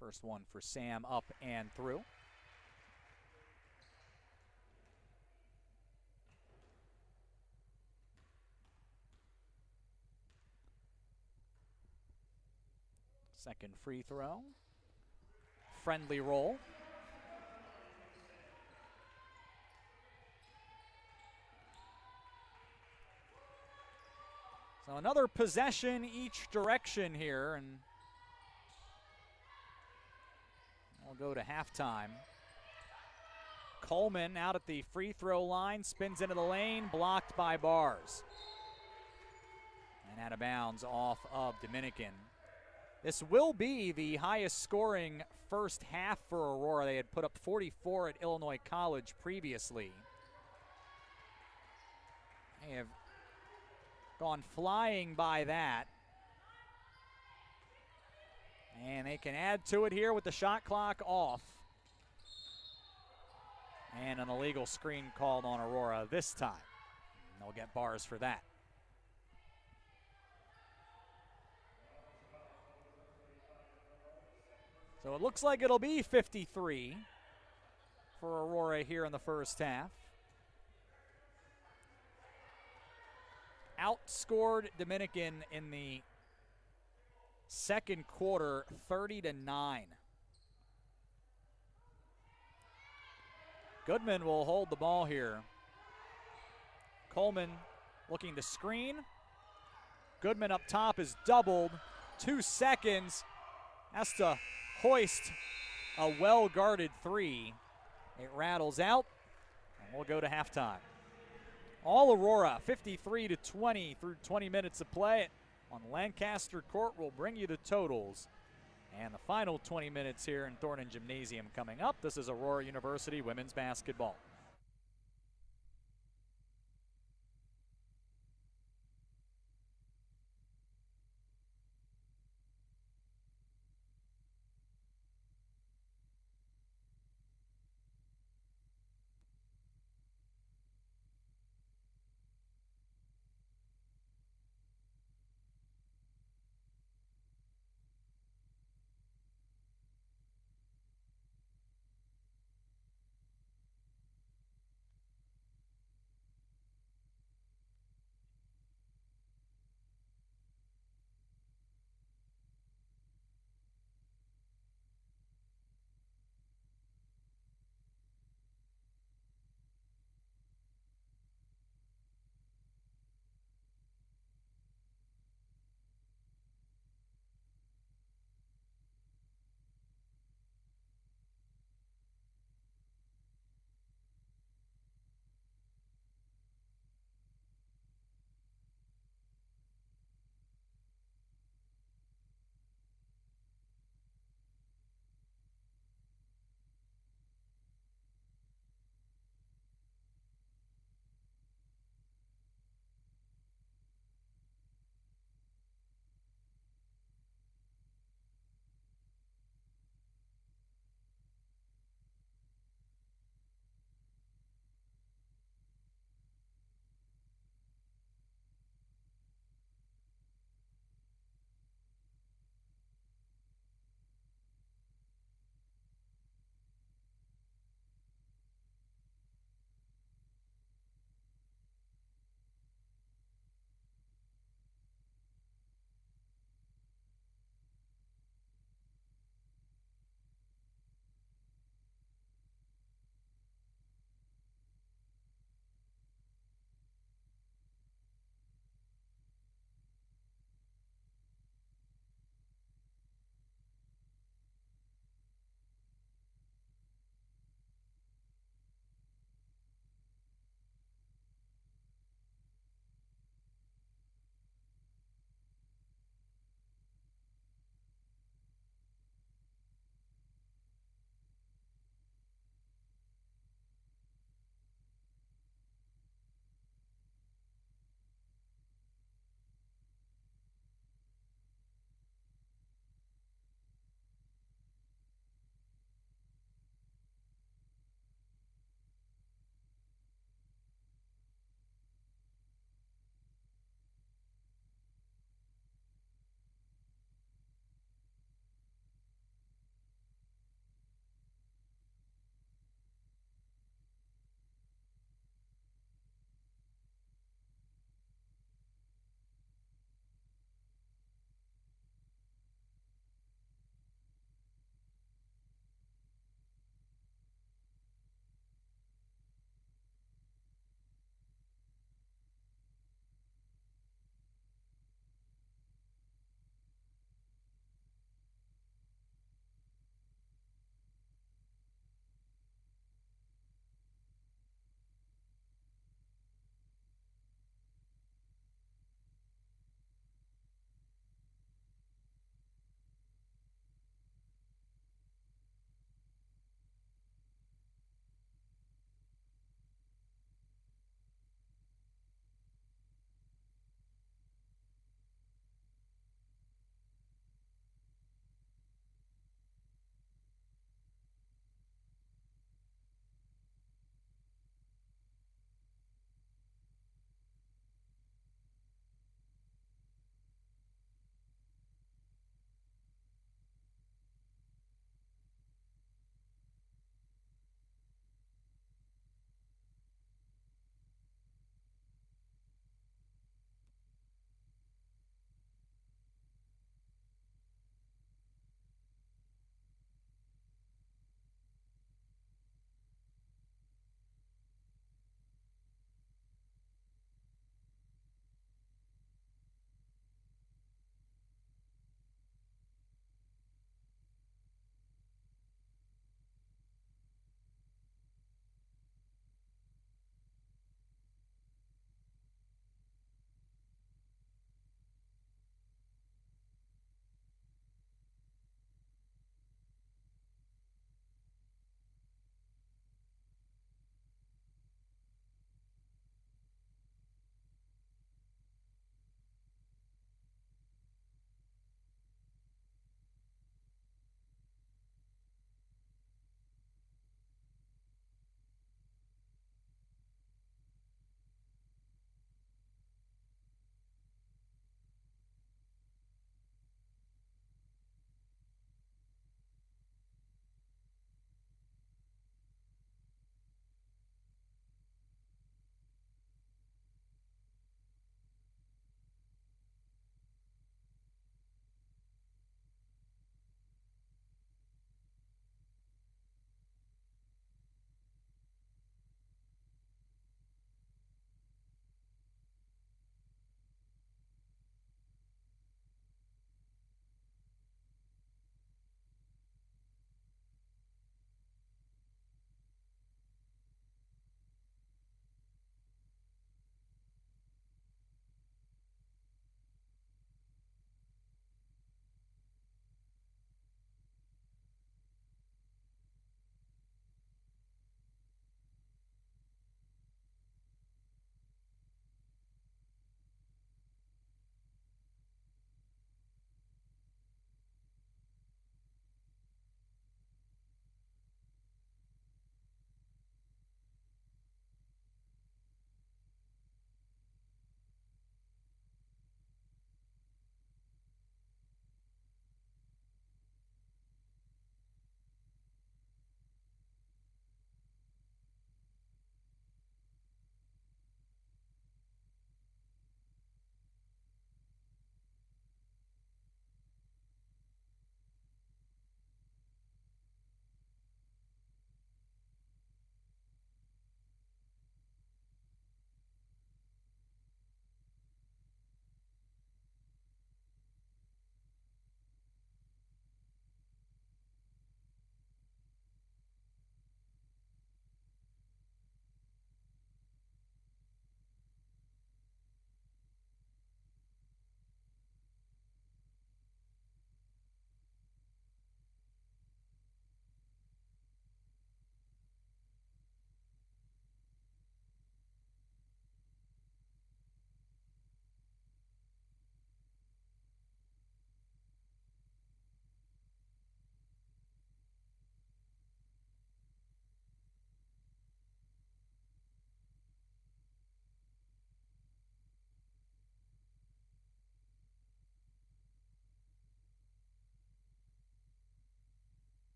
First one for Sam, up and through. Second free throw. Friendly roll. So another possession each direction here, and we'll go to halftime. Coleman out at the free throw line, spins into the lane, blocked by Bars. And out of bounds off of Dominican. This will be the highest scoring first half for Aurora. They had put up 44 at Illinois College previously. They have gone flying by that. And they can add to it here with the shot clock off. And an illegal screen called on Aurora this time. They'll get Bars for that. So it looks like it'll be 53 for Aurora here in the first half. Outscored Dominican in the second quarter 30-9. Goodman will hold the ball here. Coleman looking to screen. Goodman up top is doubled. 2 seconds. Has to hoist a well-guarded 3. It rattles out, and we'll go to halftime. All Aurora, 53-20 through 20 minutes of play on Lancaster Court. Will bring you the totals and the final 20 minutes here in Thornton Gymnasium coming up. This is Aurora University women's basketball.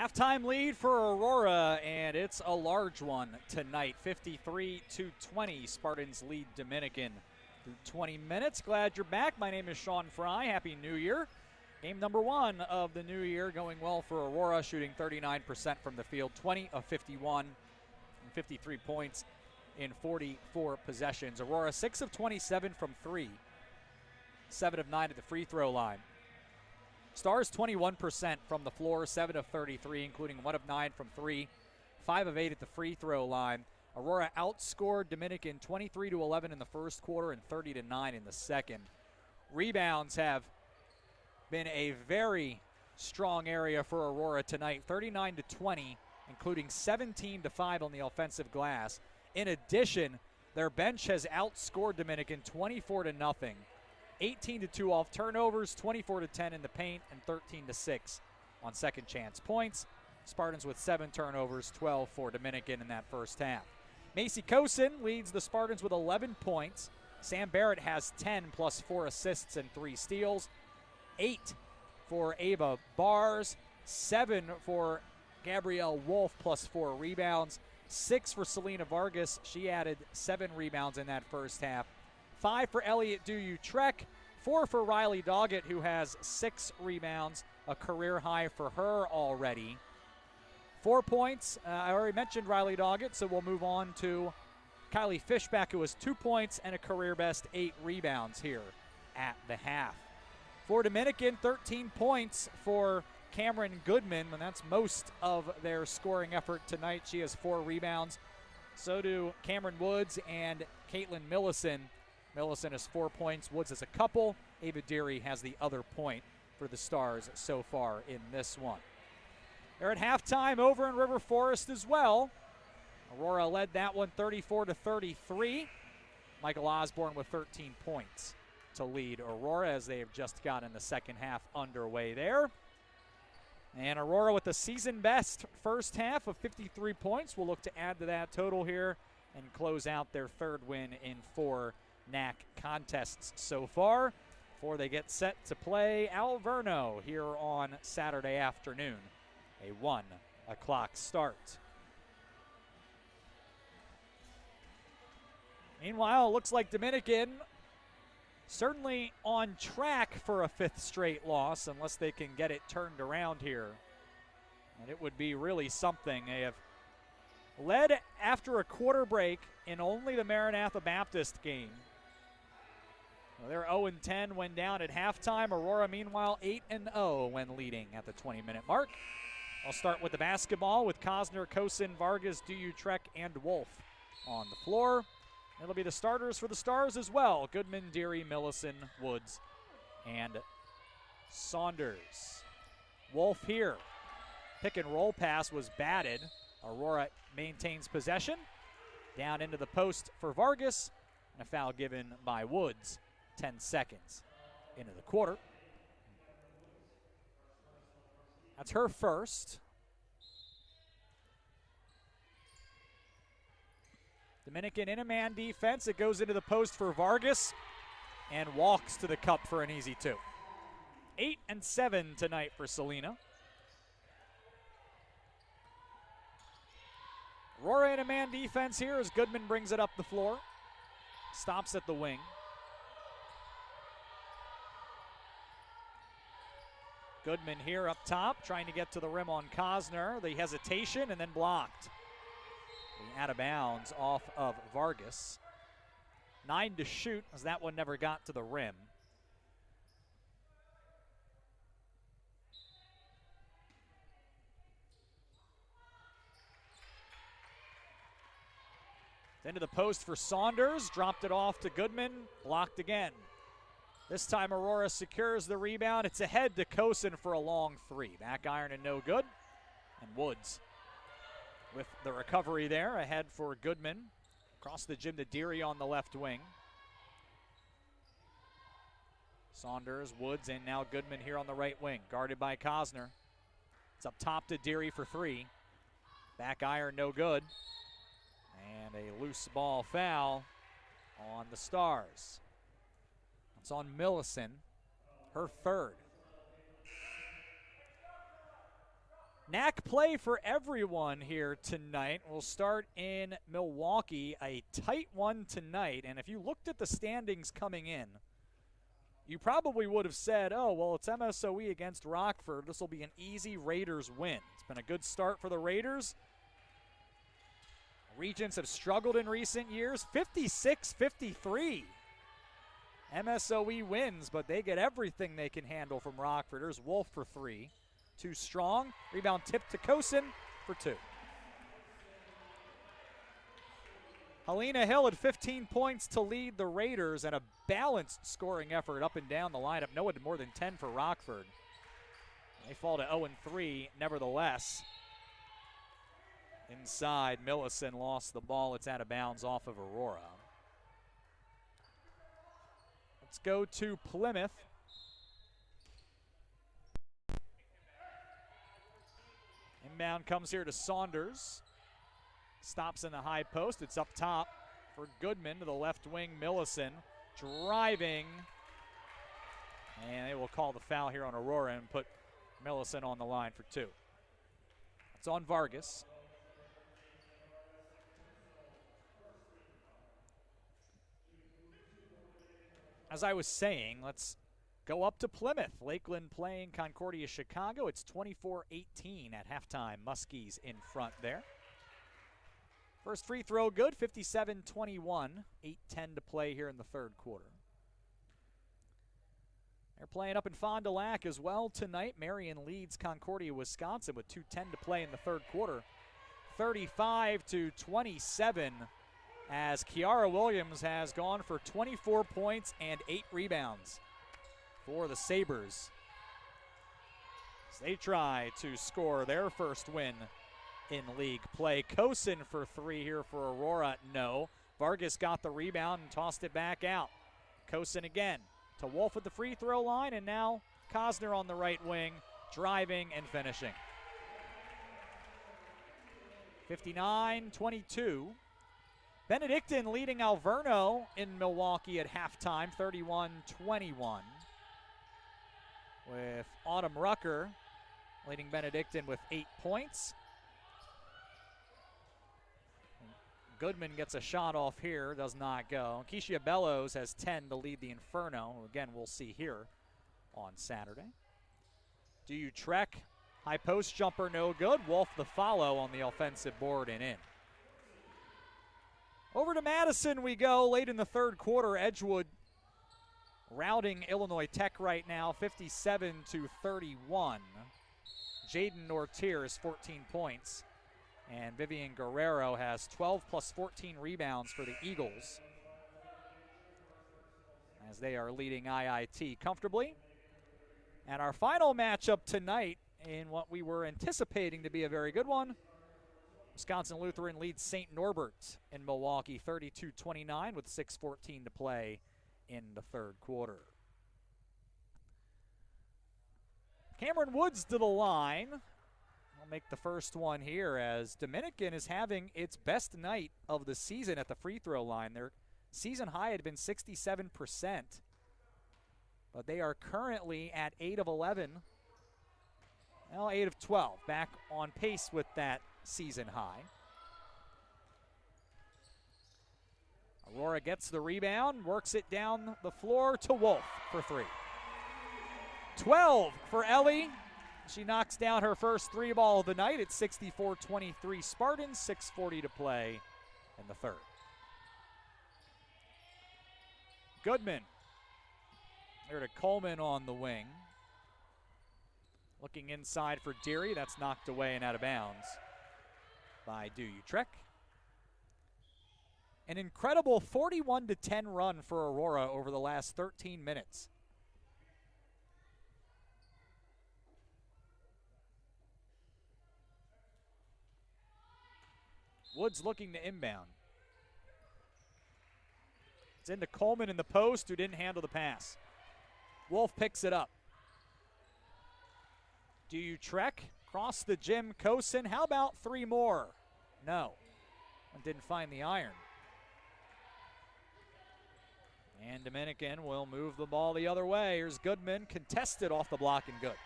Halftime lead for Aurora, and it's a large one tonight. 53-20, Spartans lead Dominican through 20 minutes. Glad you're back. My name is Sean Fry. Happy New Year. Game number 1 of the new year going well for Aurora, shooting 39% from the field, 20 of 51, and 53 points in 44 possessions. Aurora 6 of 27 from 3, 7 of 9 at the free throw line. Stars 21% from the floor, 7 of 33, including 1 of 9 from 3, 5 of 8 at the free throw line. Aurora outscored Dominican 23-11 in the first quarter and 30-9 in the second. Rebounds have been a very strong area for Aurora tonight, 39-20, including 17-5 on the offensive glass. In addition, their bench has outscored Dominican 24-0. 18-2 off turnovers, 24-10 in the paint, and 13-6 on second chance points. Spartans with 7 turnovers, 12 for Dominican in that first half. Macy Kosin leads the Spartans with 11 points. Sam Barrett has 10 plus 4 assists and 3 steals. 8 for Ava Bars, 7 for Gabrielle Wolf plus 4 rebounds, 6 for Selena Vargas. She added 7 rebounds in that first half. 5 for Elliot Duyu-Trek, 4 for Riley Doggett, who has 6 rebounds, a career high for her already. 4 points, I already mentioned Riley Doggett, so we'll move on to Kylie Fishback, who has 2 points and a career best 8 rebounds here at the half. For Dominican, 13 points for Cameron Goodman, and that's most of their scoring effort tonight. She has 4 rebounds. So do Cameron Woods and Caitlin Millison. Millison has 4 points. Woods has a couple. Ava Deary has the other point for the Stars so far in this one. They're at halftime over in River Forest as well. Aurora led that one 34-33. Michael Osborne with 13 points to lead Aurora as they have just gotten the second half underway there. And Aurora with the season best first half of 53 points will look to add to that total here and close out their third win in 4 NAC contests so far before they get set to play Alverno here on Saturday afternoon, a 1 o'clock start. Meanwhile, it looks like Dominican certainly on track for a 5th straight loss unless they can get it turned around here. And it would be really something. They have led after a quarter break in only the Maranatha Baptist game. Well, they're 0-10 when down at halftime. Aurora, meanwhile, 8-0 when leading at the 20-minute mark. I'll start with the basketball with Cosner, Kosin, Vargas, Duyu-Trek, and Wolf on the floor. It'll be the starters for the Stars as well. Goodman, Deary, Millison, Woods, and Saunders. Wolf here. Pick and roll pass was batted. Aurora maintains possession. Down into the post for Vargas. And a foul given by Woods. 10 seconds into the quarter. That's her first. Dominican in a man defense. It goes into the post for Vargas and walks to the cup for an easy 2. 8-7 tonight for Selena. Aurora in a man defense here as Goodman brings it up the floor. Stops at the wing. Goodman here up top, trying to get to the rim on Cosner. The hesitation and then blocked. The out of bounds off of Vargas. 9 to shoot as that one never got to the rim. Into the post for Saunders, dropped it off to Goodman, blocked again. This time Aurora secures the rebound. It's ahead to Kosin for a long 3. Back iron and no good. And Woods with the recovery there, ahead for Goodman. Across the gym to Deary on the left wing. Saunders, Woods, and now Goodman here on the right wing, guarded by Cosner. It's up top to Deary for 3. Back iron, no good. And a loose ball foul on the Stars. It's on Millison, her third. NAC play for everyone here tonight. We'll start in Milwaukee, a tight one tonight. And if you looked at the standings coming in, you probably would have said, oh, well, it's MSOE against Rockford. This will be an easy Raiders win. It's been a good start for the Raiders. Regents have struggled in recent years, 56-53. MSOE wins, but they get everything they can handle from Rockford. There's Wolf for 3. Too strong. Rebound tip to Kosin for 2. Helena Hill had 15 points to lead the Raiders and a balanced scoring effort up and down the lineup. No one more than 10 for Rockford. They fall to 0-3 nevertheless. Inside, Millison lost the ball. It's out of bounds off of Aurora. Let's go to Plymouth. Inbound comes here to Saunders. Stops in the high post. It's up top for Goodman to the left wing. Millison driving. And they will call the foul here on Aurora and put Millison on the line for 2. It's on Vargas. As I was saying, let's go up to Plymouth. Lakeland playing Concordia Chicago. It's 24-18 at halftime. Muskies in front there. First free throw good, 57-21. 8:10 to play here in the third quarter. They're playing up in Fond du Lac as well tonight. Marion leads Concordia, Wisconsin with 2:10 to play in the third quarter. 35-27 as Kiara Williams has gone for 24 points and 8 rebounds for the Sabres. As they try to score their first win in league play. Kosin for 3 here for Aurora. No. Vargas got the rebound and tossed it back out. Kosin again to Wolf at the free throw line, and now Cosner on the right wing, driving and finishing. 59-22. Benedictine leading Alverno in Milwaukee at halftime, 31-21. With Autumn Rucker leading Benedictine with 8 points. Goodman gets a shot off here, does not go. Keisha Bellows has 10 to lead the Inferno. Again, we'll see here on Saturday. Do you Trek? High post jumper, no good. Wolf the follow on the offensive board and in. Over to Madison we go late in the third quarter. Edgewood routing Illinois Tech right now, 57-31. Jaden Nortier is 14 points. And Vivian Guerrero has 12 plus 14 rebounds for the Eagles as they are leading IIT comfortably. And our final matchup tonight in what we were anticipating to be a very good one, Wisconsin Lutheran leads St. Norbert in Milwaukee 32-29 with 6:14 to play in the third quarter. Cameron Woods to the line. I'll make the first one here as Dominican is having its best night of the season at the free throw line. Their season high had been 67%, but they are currently at 8 of 11. Well, 8 of 12, back on pace with that season high. Aurora gets the rebound, works it down the floor to Wolf for 3. 12 for Ellie. She knocks down her first 3 ball of the night. It's 64-23 Spartans, 6:40 to play in the third. Goodman there to Coleman on the wing. Looking inside for Deary. That's knocked away and out of bounds by Do Utrecht. An incredible 41-10 run for Aurora over the last 13 minutes. Woods looking to inbound. It's into Coleman in the post, who didn't handle the pass. Wolf picks it up. Do you trek? Cross the gym, Kosin. How about 3 more? No. And didn't find the iron. And Dominican will move the ball the other way. Here's Goodman, contested off the block and good.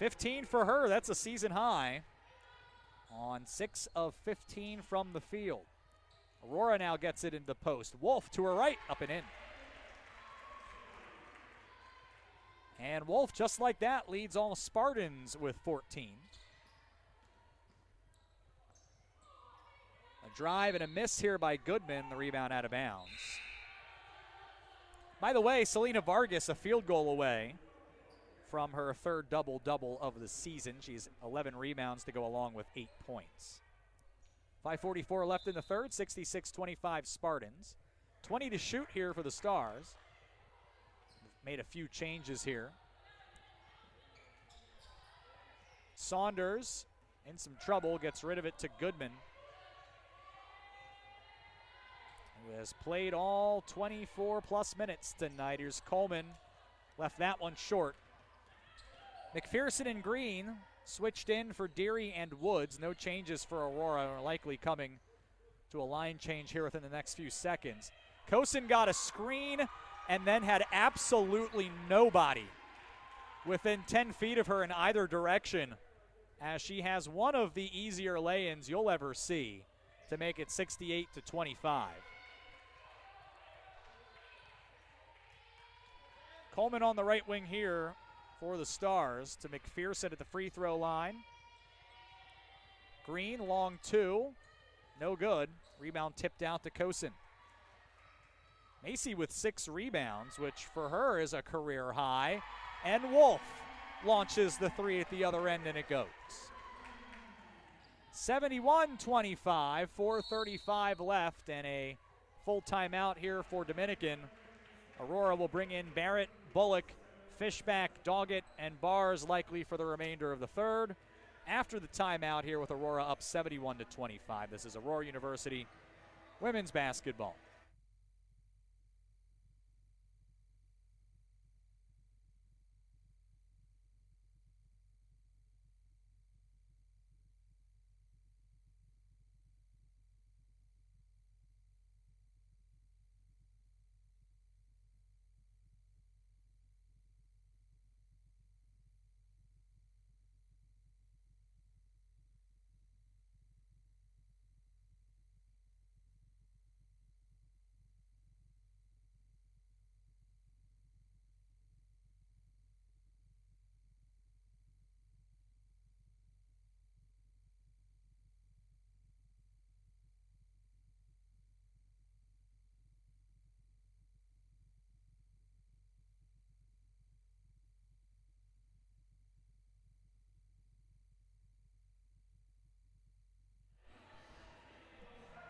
15 for her. That's a season high on 6 of 15 from the field. Aurora now gets it into the post. Wolf to her right, up and in. And Wolf, just like that, leads all Spartans with 14. A drive and a miss here by Goodman, the rebound out of bounds. By the way, Selena Vargas a field goal away from her third double-double of the season. She's 11 rebounds to go along with 8 points. 5:44 left in the third, 66-25 Spartans. 20 to shoot here for the Stars. Made a few changes here. Saunders in some trouble, gets rid of it to Goodman, who has played all 24-plus minutes tonight. Here's Coleman, left that one short. McPherson and Green switched in for Deary and Woods. No changes for Aurora, are likely coming to a line change here within the next few seconds. Kosin got a screen and then had absolutely nobody within 10 feet of her in either direction, as she has one of the easier lay-ins you'll ever see to make it 68-25. Coleman on the right wing here for the Stars to McPherson at the free throw line. Green, long two, no good. Rebound tipped out to Kosin. Macy with 6 rebounds, which for her is a career high. And Wolf launches the three at the other end, and it goes. 71-25, 4:35 left, and a full timeout here for Dominican. Aurora will bring in Barrett, Bullock, Fishback, Doggett, and Bars likely for the remainder of the third. After the timeout here with Aurora up 71-25. This is Aurora University women's basketball.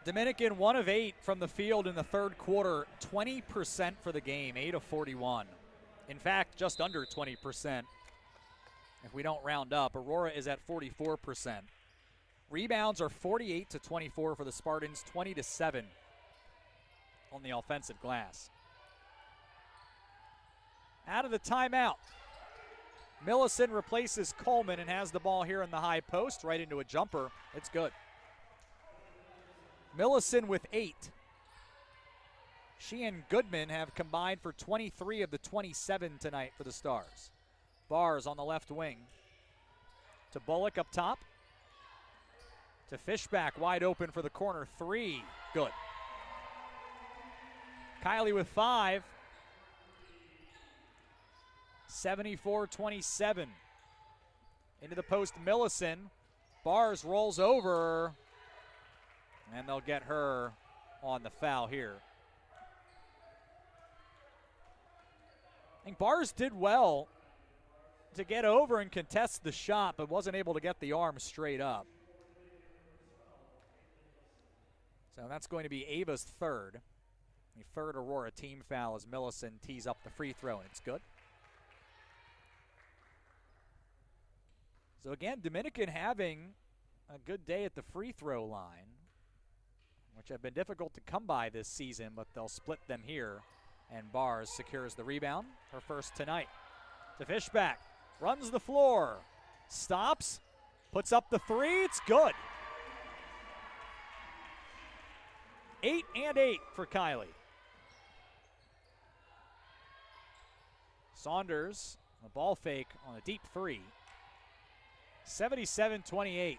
Dominican 1 of 8 from the field in the third quarter, 20% for the game, 8 of 41. In fact, just under 20% if we don't round up. Aurora is at 44%. Rebounds are 48-24 for the Spartans, 20-7 on the offensive glass. Out of the timeout, Millicent replaces Coleman and has the ball here in the high post, right into a jumper. It's good. Millicent with 8. She and Goodman have combined for 23 of the 27 tonight for the Stars. Bars on the left wing. To Bullock up top. To Fishback, wide open for the corner three. Good. Kylie with 5. 74-27. Into the post, Millicent. Bars rolls over. And they'll get her on the foul here. I think Bars did well to get over and contest the shot, but wasn't able to get the arm straight up. So that's going to be Ava's third. The third Aurora team foul as Millicent tees up the free throw, and it's good. So again, Dominican having a good day at the free throw line, which have been difficult to come by this season, but they'll split them here. And Bars secures the rebound, her first tonight. To Fishback, runs the floor, stops, puts up the three, it's good. 8 and 8 for Kylie. Saunders, a ball fake on a deep three. 77-28.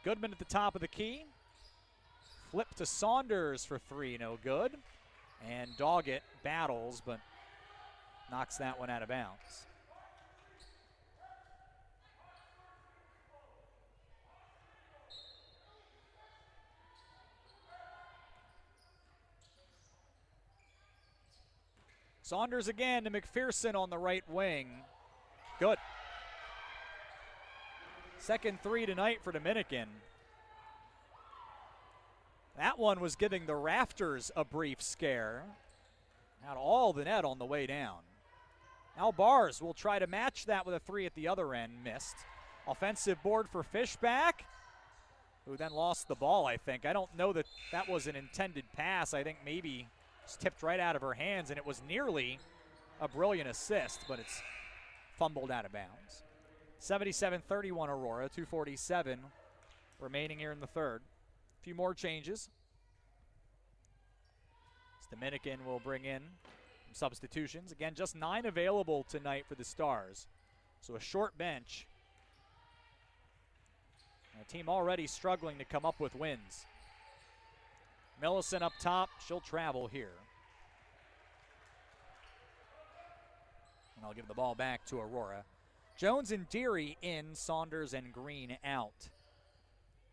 Goodman at the top of the key. Flip to Saunders for three, no good. And Doggett battles, but knocks that one out of bounds. Saunders again to McPherson on the right wing. Good. Second three tonight for Dominican. That one was giving the rafters a brief scare. Had all the net on the way down. Now Bars will try to match that with a three at the other end. Missed. Offensive board for Fishback, who then lost the ball, I think. I don't know that that was an intended pass. I think maybe it's tipped right out of her hands, and it was nearly a brilliant assist, but it's fumbled out of bounds. 77-31 Aurora, 2:47 remaining here in the third. A few more changes. Dominican will bring in some substitutions. Again, just 9 available tonight for the Stars. So a short bench. A team already struggling to come up with wins. Millicent up top. She'll travel here. And I'll give the ball back to Aurora. Jones and Deary in, Saunders and Green out.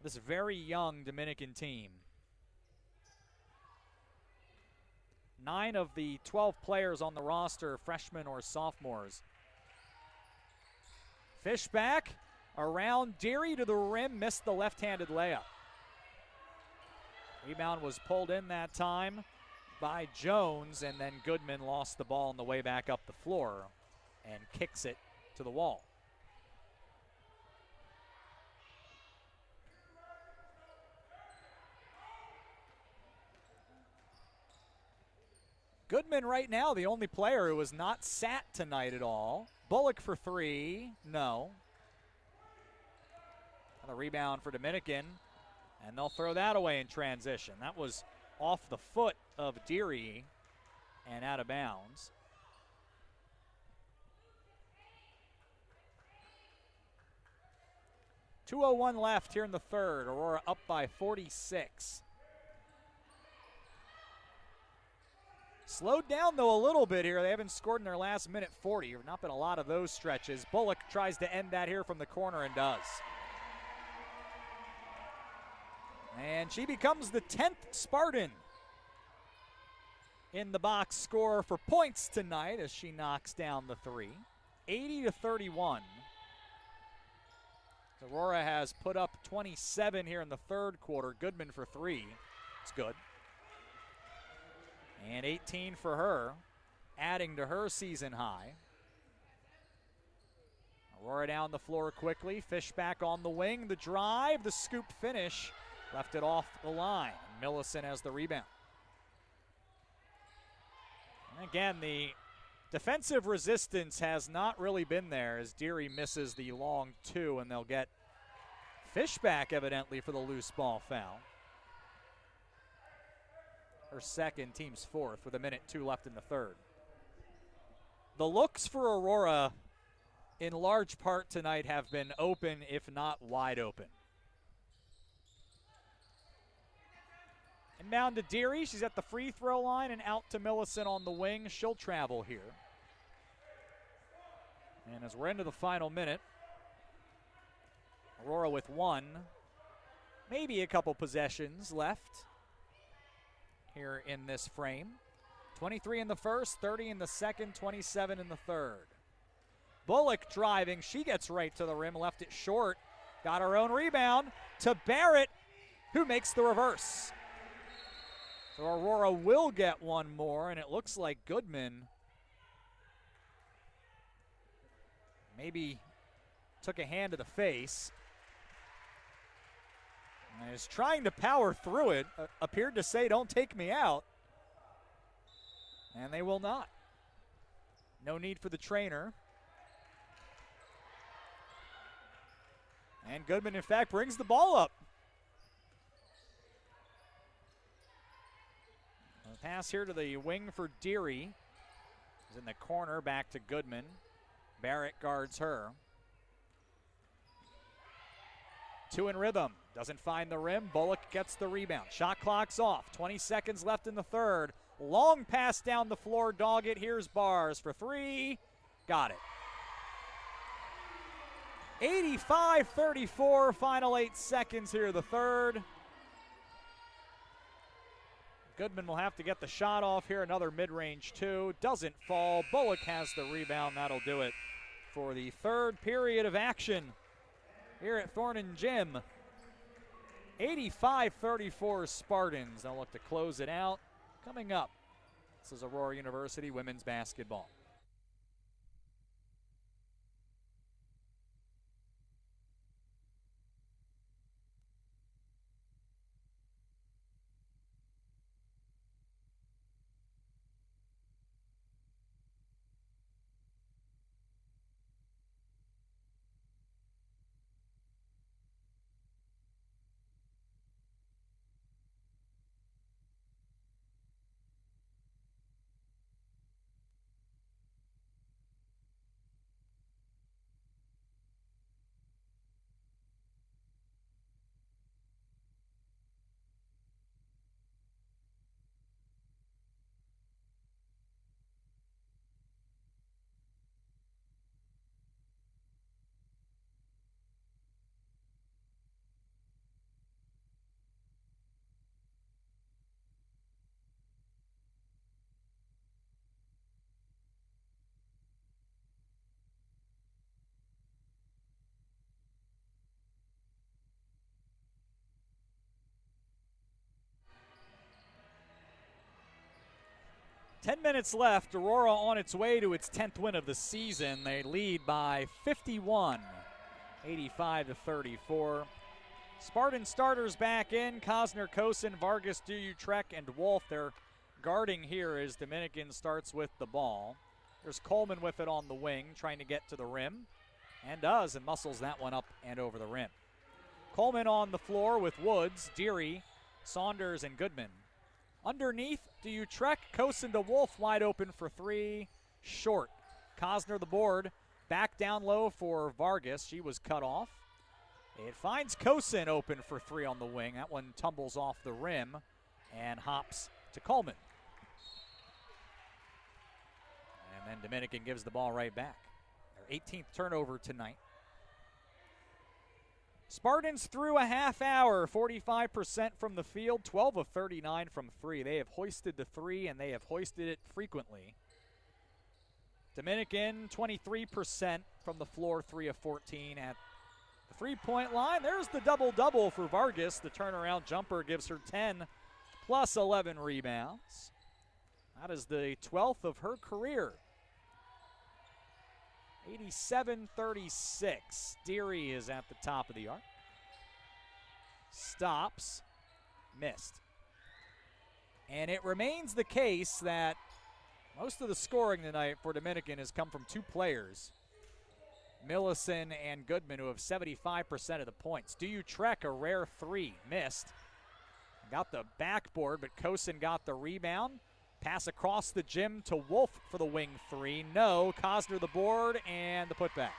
This very young Dominican team. 9 of the 12 players on the roster, freshmen or sophomores. Fishback around Deary to the rim, missed the left-handed layup. Rebound was pulled in that time by Jones, and then Goodman lost the ball on the way back up the floor and kicks it to the wall. Goodman right now, the only player who was not sat tonight at all. Bullock for three, no. And a rebound for Dominican, and they'll throw that away in transition. That was off the foot of Deary and out of bounds. .201 left here in the third. Aurora up by 46. Slowed down, though, a little bit here. They haven't scored in their last minute 40. Not been a lot of those stretches. Bullock tries to end that here from the corner and does. And she becomes the 10th Spartan in the box score for points tonight as she knocks down the three. 80-31. Aurora has put up 27 here in the third quarter. Goodman for three. It's good. And 18 for her, adding to her season high. Aurora down the floor quickly. Fishback on the wing. The drive, the scoop finish. Left it off the line. Millicent has the rebound. And again, the defensive resistance has not really been there as Deary misses the long two, and they'll get Fishback evidently for the loose ball foul. Her second, team's fourth, with 1:02 left in the third. The looks for Aurora in large part tonight have been open, if not wide open. Inbound to Deary. She's at the free throw line and out to Millicent on the wing. She'll travel here. And as we're into the final minute, Aurora with one, maybe a couple possessions left here in this frame. 23 in the first, 30 in the second, 27 in the third. Bullock driving. She gets right to the rim, left it short. Got her own rebound to Barrett, who makes the reverse. So Aurora will get one more, and it looks like Goodman maybe took a hand to the face. And is trying to power through it. Appeared to say, "Don't take me out." And they will not. No need for the trainer. And Goodman, in fact, brings the ball up. The pass here to the wing for Deary. Is in the corner, back to Goodman. Barrett guards her. Two in rhythm. Doesn't find the rim. Bullock gets the rebound. Shot clock's off. 20 seconds left in the third. Long pass down the floor. Dog it. Here's Bars for three. Got it. 85-34. Final 8 seconds here, the third. Goodman will have to get the shot off here. Another mid-range two. Doesn't fall. Bullock has the rebound. That'll do it for the third period of action here at Thornton Gym. 85-34 Spartans. They'll look to close it out. Coming up, this is Aurora University women's basketball. Ten minutes left. Aurora on its way to its 10th win of the season. They lead by 51, 85-34. Spartan starters back in. Cosner, Kosin, Vargas, Duutrek, and Wolf. They're guarding here as Dominican starts with the ball. There's Coleman with it on the wing, trying to get to the rim. And does, and muscles that one up and over the rim. Coleman on the floor with Woods, Deary, Saunders, and Goodman. Underneath, Duutrek, Kosin to Wolf, wide open for three, short. Cosner the board, back down low for Vargas. She was cut off. It finds Kosin open for three on the wing. That one tumbles off the rim and hops to Coleman. And then Dominican gives the ball right back. Their 18th turnover tonight. Spartans through a half hour, 45% from the field, 12 of 39 from three. They have hoisted the three, and they have hoisted it frequently. Dominican, 23% from the floor, 3 of 14 at the three-point line. There's the double-double for Vargas. The turnaround jumper gives her 10 plus 11 rebounds. That is the 12th of her career. 87-36. Deary is at the top of the arc. Stops. Missed. And it remains the case that most of the scoring tonight for Dominican has come from two players, Millison and Goodman, who have 75% of the points. Duutrek, a rare three. Missed. Got the backboard, but Kosin got the rebound. Pass across the gym to Wolf for the wing three. No. Cosner the board and the putback.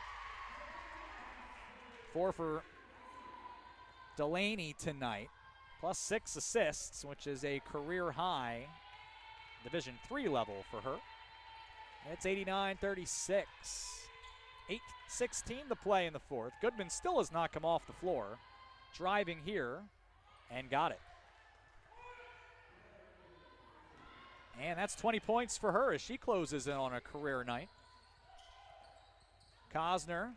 4 for Delaney tonight, plus 6 assists, which is a career high, Division III level for her. It's 89-36. 8:16 to play in the fourth. Goodman still has not come off the floor. Driving here and got it. And that's 20 points for her as she closes in on a career night. Cosner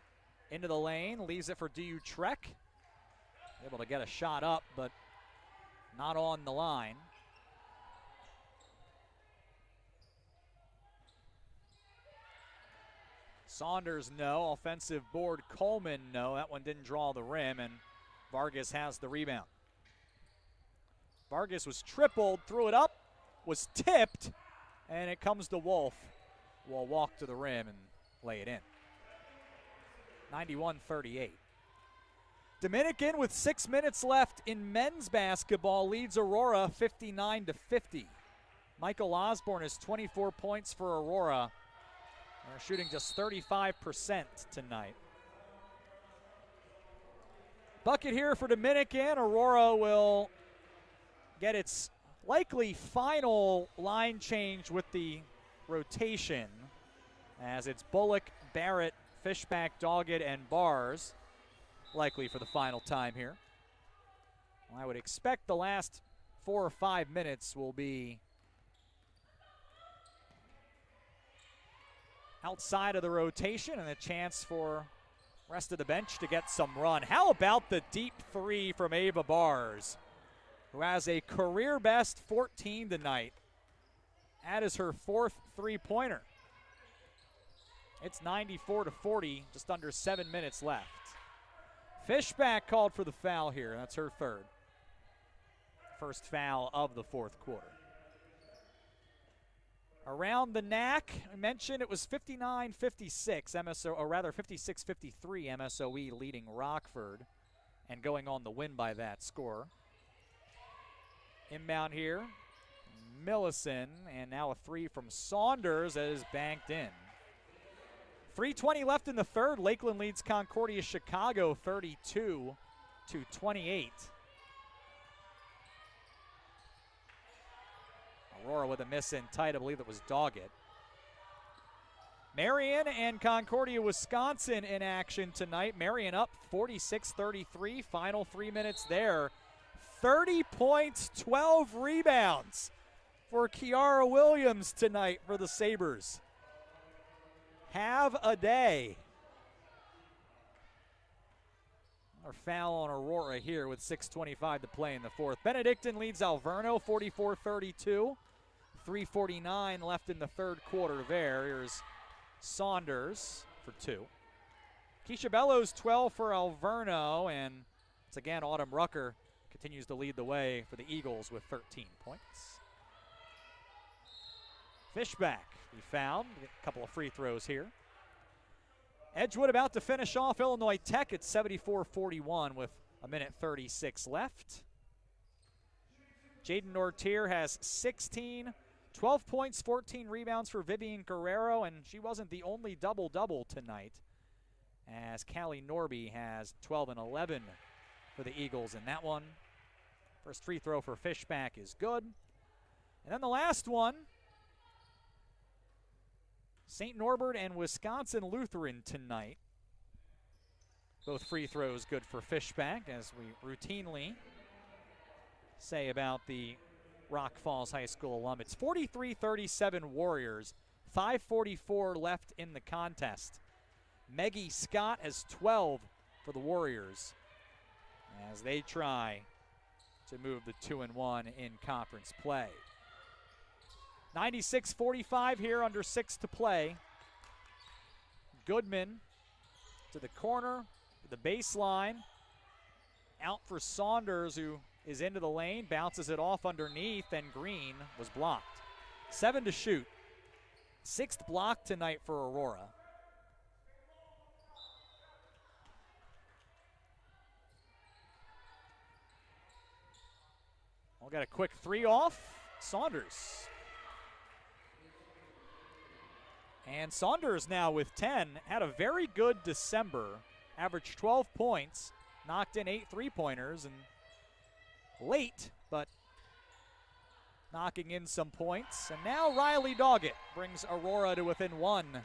into the lane, leaves it for Duutrek. Able to get a shot up, but not on the line. Saunders, no. Offensive board, Coleman, no. That one didn't draw the rim, and Vargas has the rebound. Vargas was tripled, threw it up, was tipped, and it comes to Wolf. Will walk to the rim and lay it in. 91-38. Dominican, with 6 minutes left in men's basketball, leads Aurora 59-50. Michael Osborne has 24 points for Aurora. They're shooting just 35% tonight. Bucket here for Dominican. Aurora will get its likely final line change with the rotation, as it's Bullock, Barrett, Fishback, Doggett, and Bars likely for the final time here. Well, I would expect the last 4 or 5 minutes will be outside of the rotation and a chance for rest of the bench to get some run. How about the deep three from Ava Bars, who has a career best 14 tonight. That is her 4th three-pointer. It's 94-40, just under 7 minutes left. Fishback called for the foul here. That's her 3rd. First foul of the 4th quarter. Around the NAC, I mentioned it was 59-56 MSO, or rather 56-53 MSOE leading Rockford and going on the win by that score. Inbound here, Millison, and now a three from Saunders that is banked in. 3:20 left in the 3rd. Lakeland leads Concordia Chicago 32-28. Aurora with a miss in tight. I believe it was Doggett. Marion and Concordia, Wisconsin in action tonight. Marion up 46-33. Final 3 minutes there. 30 points, 12 rebounds for Kiara Williams tonight for the Sabres. Have a day. Our foul on Aurora here with 6:25 to play in the 4th. Benedictine leads Alverno 44-32. 3:49 left in the 3rd quarter there. Here's Saunders for 2. Keisha Bellows 12 for Alverno, and it's again Autumn Rucker continues to lead the way for the Eagles with 13 points. Fishback, we found. A couple of free throws here. Edgewood about to finish off Illinois Tech at 74-41 with a minute 36 left. Jaden Nortier has 16, 12 points, 14 rebounds for Vivian Guerrero, and she wasn't the only double-double tonight, as Callie Norby has 12 and 11 for the Eagles in that one. First free throw for Fishback is good. And then the last one, St. Norbert and Wisconsin Lutheran tonight. Both free throws good for Fishback, as we routinely say about the Rock Falls High School alum. It's 43-37 Warriors, 5:44 left in the contest. Meggie Scott has 12 for the Warriors as they try to move the 2-1 in conference play. 96-45 here, under 6 to play. Goodman to the corner, to the baseline. Out for Saunders, who is into the lane, bounces it off underneath, and Green was blocked. 7 to shoot. 6th block tonight for Aurora. We'll get a quick three off. Saunders. And Saunders now with 10, had a very good December, averaged 12 points, knocked in 8 three-pointers, and late, but knocking in some points. And now Riley Doggett brings Aurora to within 1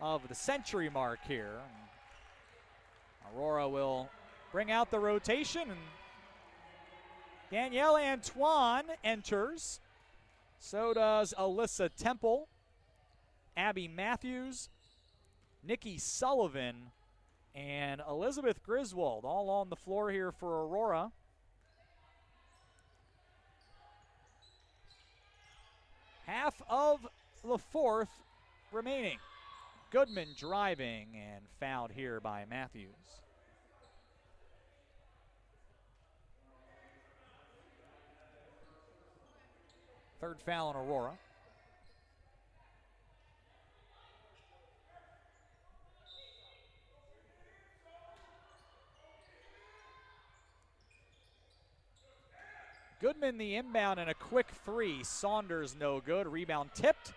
of the century mark here. And Aurora will bring out the rotation, and Danielle Antoine enters. So does Alyssa Temple, Abby Matthews, Nikki Sullivan, and Elizabeth Griswold all on the floor here for Aurora. Half of the 4th remaining. Goodman driving and fouled here by Matthews. Third foul on Aurora. Goodman the inbound and a quick three. Saunders no good. Rebound tipped,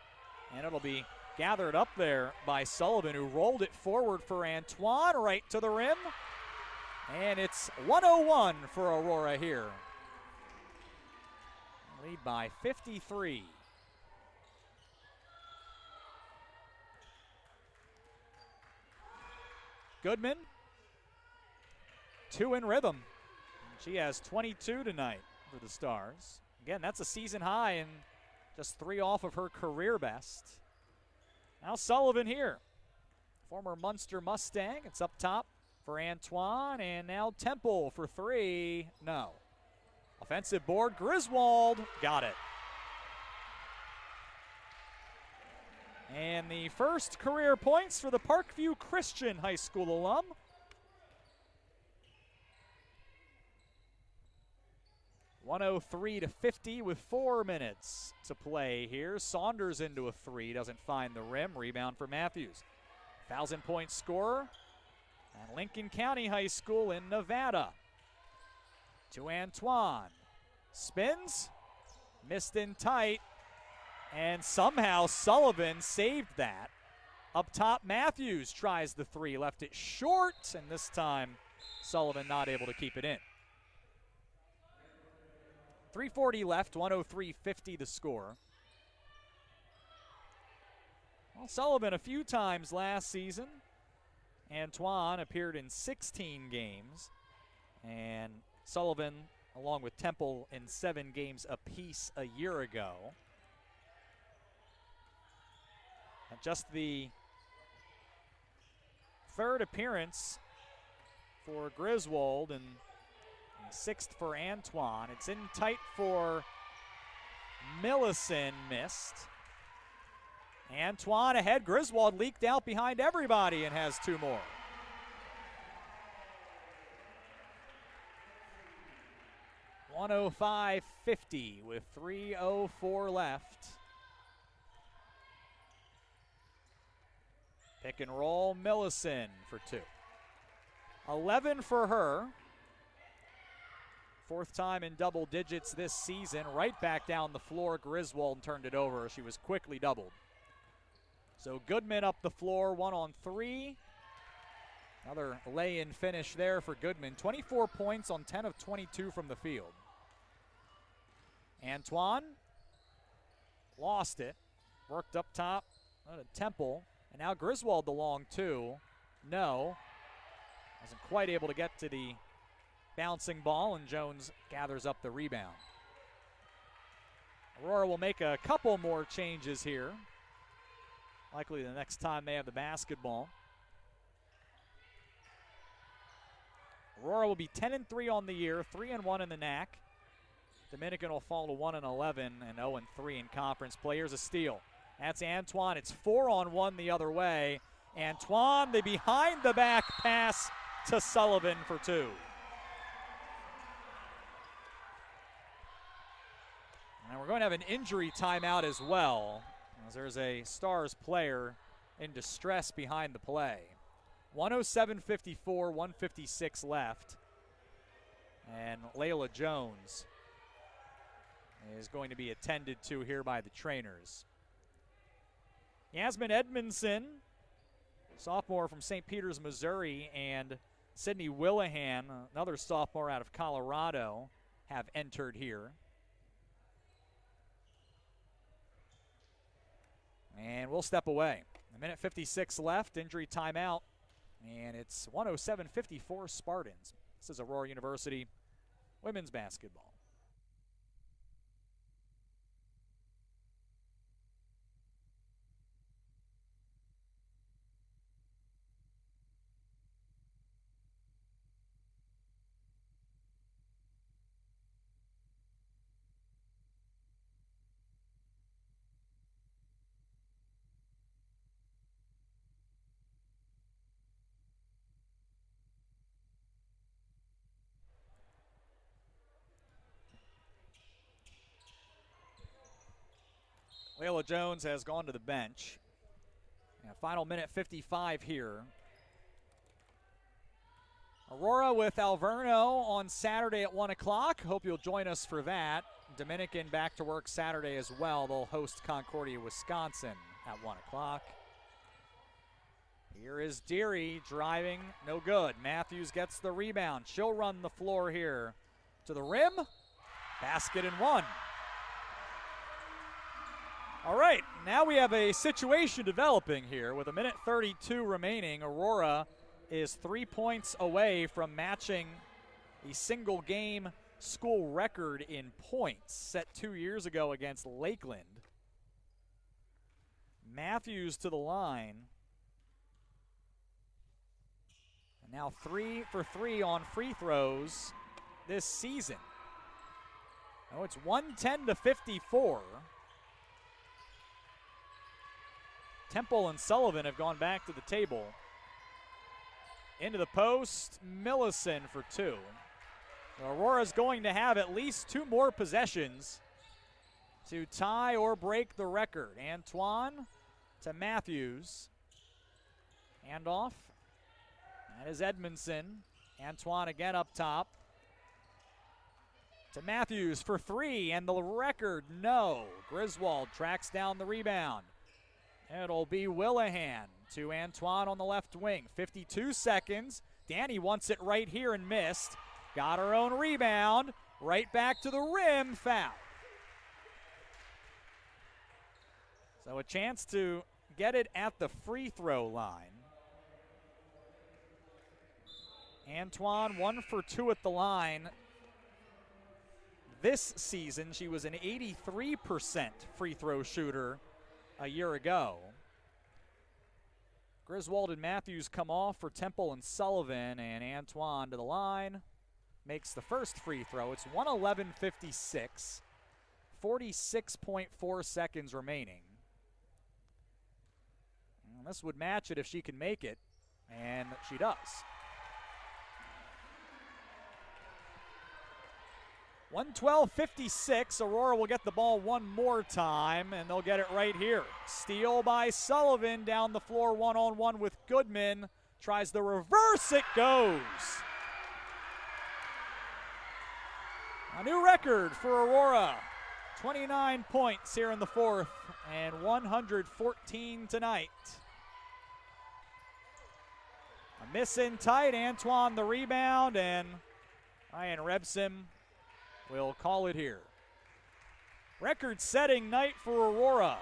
and it'll be gathered up there by Sullivan, who rolled it forward for Antoine right to the rim. And it's 101 for Aurora here. Lead by 53. Goodman, 2 in rhythm. She has 22 tonight for the Stars. Again, that's a season high and just 3 off of her career best. Now Sullivan here. Former Munster Mustang. It's up top for Antoine, and now Temple for 3. No. Offensive board, Griswold got it. And the first career points for the Parkview Christian High School alum. (103-50) with 4 minutes to play here. Saunders into a 3, doesn't find the rim. Rebound for Matthews. 1,000-point scorer at Lincoln County High School in Nevada. To Antoine. Spins. Missed in tight. And somehow Sullivan saved that. Up top, Matthews tries the 3. Left it short, and this time Sullivan not able to keep it in. 3:40 left, 103-50 the score. Well, Sullivan a few times last season. Antoine appeared in 16 games. And Sullivan, along with Temple, in 7 games apiece a year ago. And just the 3rd appearance for Griswold and 6th for Antoine. It's in tight for Millison, missed. Antoine ahead. Griswold leaked out behind everybody and has 2 more. (105-50) with 3:04 left. Pick and roll, Millison for 2. 11 for her. 4th time in double digits this season. Right back down the floor, Griswold turned it over. She was quickly doubled. So Goodman up the floor, 1 on 3. Another lay-in finish there for Goodman. 24 points on 10 of 22 from the field. Antoine lost it. Worked up top to Temple. And now Griswold the long 2. No. Wasn't quite able to get to the bouncing ball, and Jones gathers up the rebound. Aurora will make a couple more changes here. Likely the next time they have the basketball. Aurora will be 10-3 on the year, 3-1 in the NAC. Dominican will fall to 1-11 and 0-3 in conference. Players a steal. That's Antoine. It's 4-on-1 the other way. Antoine, the behind the back pass to Sullivan for 2. And we're going to have an injury timeout as well, as there's a Stars player in distress behind the play. 107-54, 156 left. And Layla Jones is going to be attended to here by the trainers. Yasmin Edmondson, sophomore from St. Peters, Missouri, and Sydney Willihan, another sophomore out of Colorado, have entered here. And we'll step away. 1:56 left, injury timeout, and it's 107-54 Spartans. This is Aurora University women's basketball. Layla Jones has gone to the bench. And final minute 55 here. Aurora with Alverno on Saturday at 1 o'clock. Hope you'll join us for that. Dominican back to work Saturday as well. They'll host Concordia, Wisconsin at 1 o'clock. Here is Deary driving, no good. Matthews gets the rebound. She'll run the floor here to the rim. Basket and one. All right, now we have a situation developing here with 1:32 remaining. Aurora is 3 points away from matching the single game school record in points set 2 years ago against Lakeland. Matthews to the line. And now 3 for 3 on free throws this season. Oh, it's 110-54. Temple and Sullivan have gone back to the table. Into the post, Millicent for 2. Aurora's going to have at least 2 more possessions to tie or break the record. Antoine to Matthews. Handoff. That is Edmondson. Antoine again up top. To Matthews for 3, and the record, no. Griswold tracks down the rebound. It'll be Willihan to Antoine on the left wing. 52 seconds. Danny wants it right here and missed. Got her own rebound. Right back to the rim. Foul. So a chance to get it at the free throw line. Antoine 1 for 2 at the line. This season, she was an 83% free throw shooter a year ago. Griswold and Matthews come off for Temple and Sullivan, and Antoine to the line. Makes the first free throw. It's 1:11:56. 46.4 seconds remaining. And this would match it if she can make it, and she does. 112:56. Aurora will get the ball one more time, and they'll get it right here. Steal by Sullivan down the floor, one-on-one with Goodman. Tries the reverse, it goes. A new record for Aurora. 29 points here in the fourth, and 114 tonight. A miss in tight, Antoine the rebound, and Ryan Rebsim will call it here. Record-setting night for Aurora.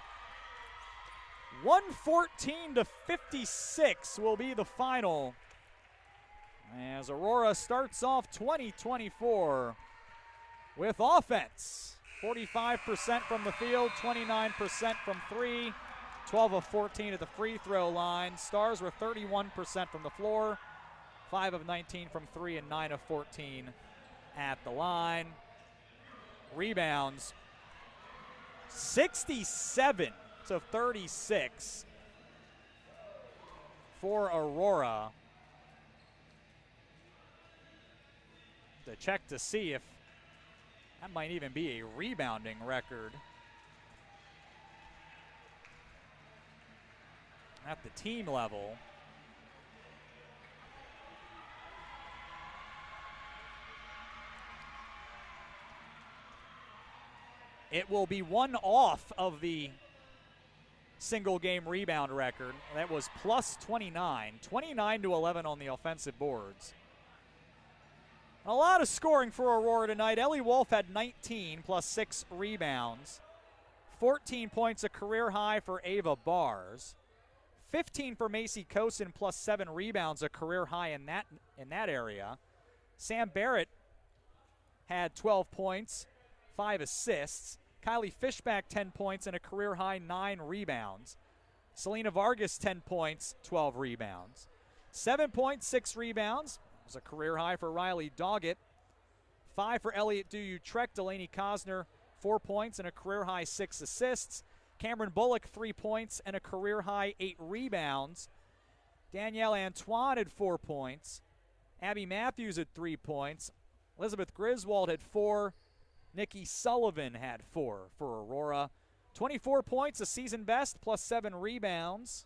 114-56 will be the final as Aurora starts off 2024 with offense. 45% from the field, 29% from 3, 12 of 14 at the free throw line. Stars were 31% from the floor, 5 of 19 from 3, and 9 of 14 at the line. Rebounds, 67-36 for Aurora. To check to see if that might even be a rebounding record at the team level. It will be one off of the single game rebound record. That was plus 29, 29-11 on the offensive boards. A lot of scoring for Aurora tonight. Ellie Wolf had 19 plus 6 rebounds. 14 points, a career high for Ava Bars. 15 for Macy Kosin plus 7 rebounds, a career high in that area. Sam Barrett had 12 points, 5 assists. Kylie Fishback 10 points and a career high 9 rebounds. Selena Vargas 10 points, 12 rebounds. 7 points, 6 rebounds. It was a career high for Riley Doggett. 5 for Elliott Duutrecht. Delaney Cosner 4 points and a career high 6 assists. Cameron Bullock 3 points and a career high 8 rebounds. Danielle Antoine had 4 points. Abby Matthews had 3 points. Elizabeth Griswold had 4. Nikki Sullivan had 4 for Aurora. 24 points, a season best, plus 7 rebounds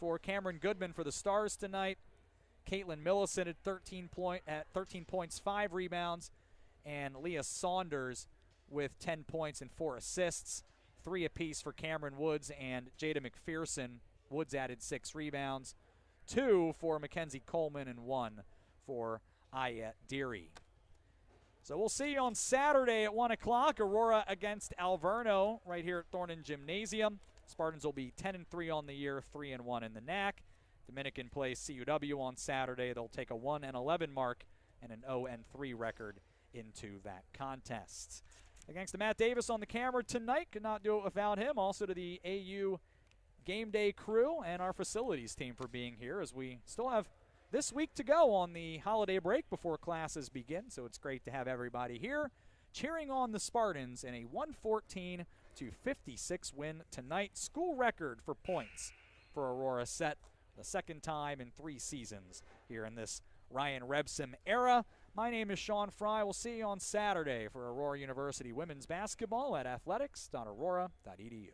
for Cameron Goodman for the Stars tonight. Caitlin Millicent at 13 points, 5 rebounds. And Leah Saunders with 10 points and 4 assists. 3 apiece for Cameron Woods and Jada McPherson. Woods added 6 rebounds. 2 for Mackenzie Coleman and 1 for Ayette Deary. So we'll see you on Saturday at 1 o'clock. Aurora against Alverno right here at Thornton Gymnasium. Spartans will be 10-3 on the year, 3-1 in the NAC. Dominican plays CUW on Saturday. They'll take a 1-11 mark and an 0-3 record into that contest. Thanks to Matt Davis on the camera tonight. Could not do it without him. Also to the AU game day crew and our facilities team for being here, as we still have this week to go on the holiday break before classes begin. So it's great to have everybody here cheering on the Spartans in a 114-56 win tonight. School record for points for Aurora, set the second time in 3 seasons here in this Ryan Rebson era. My name is Sean Fry. We'll see you on Saturday for Aurora University women's basketball at athletics.aurora.edu.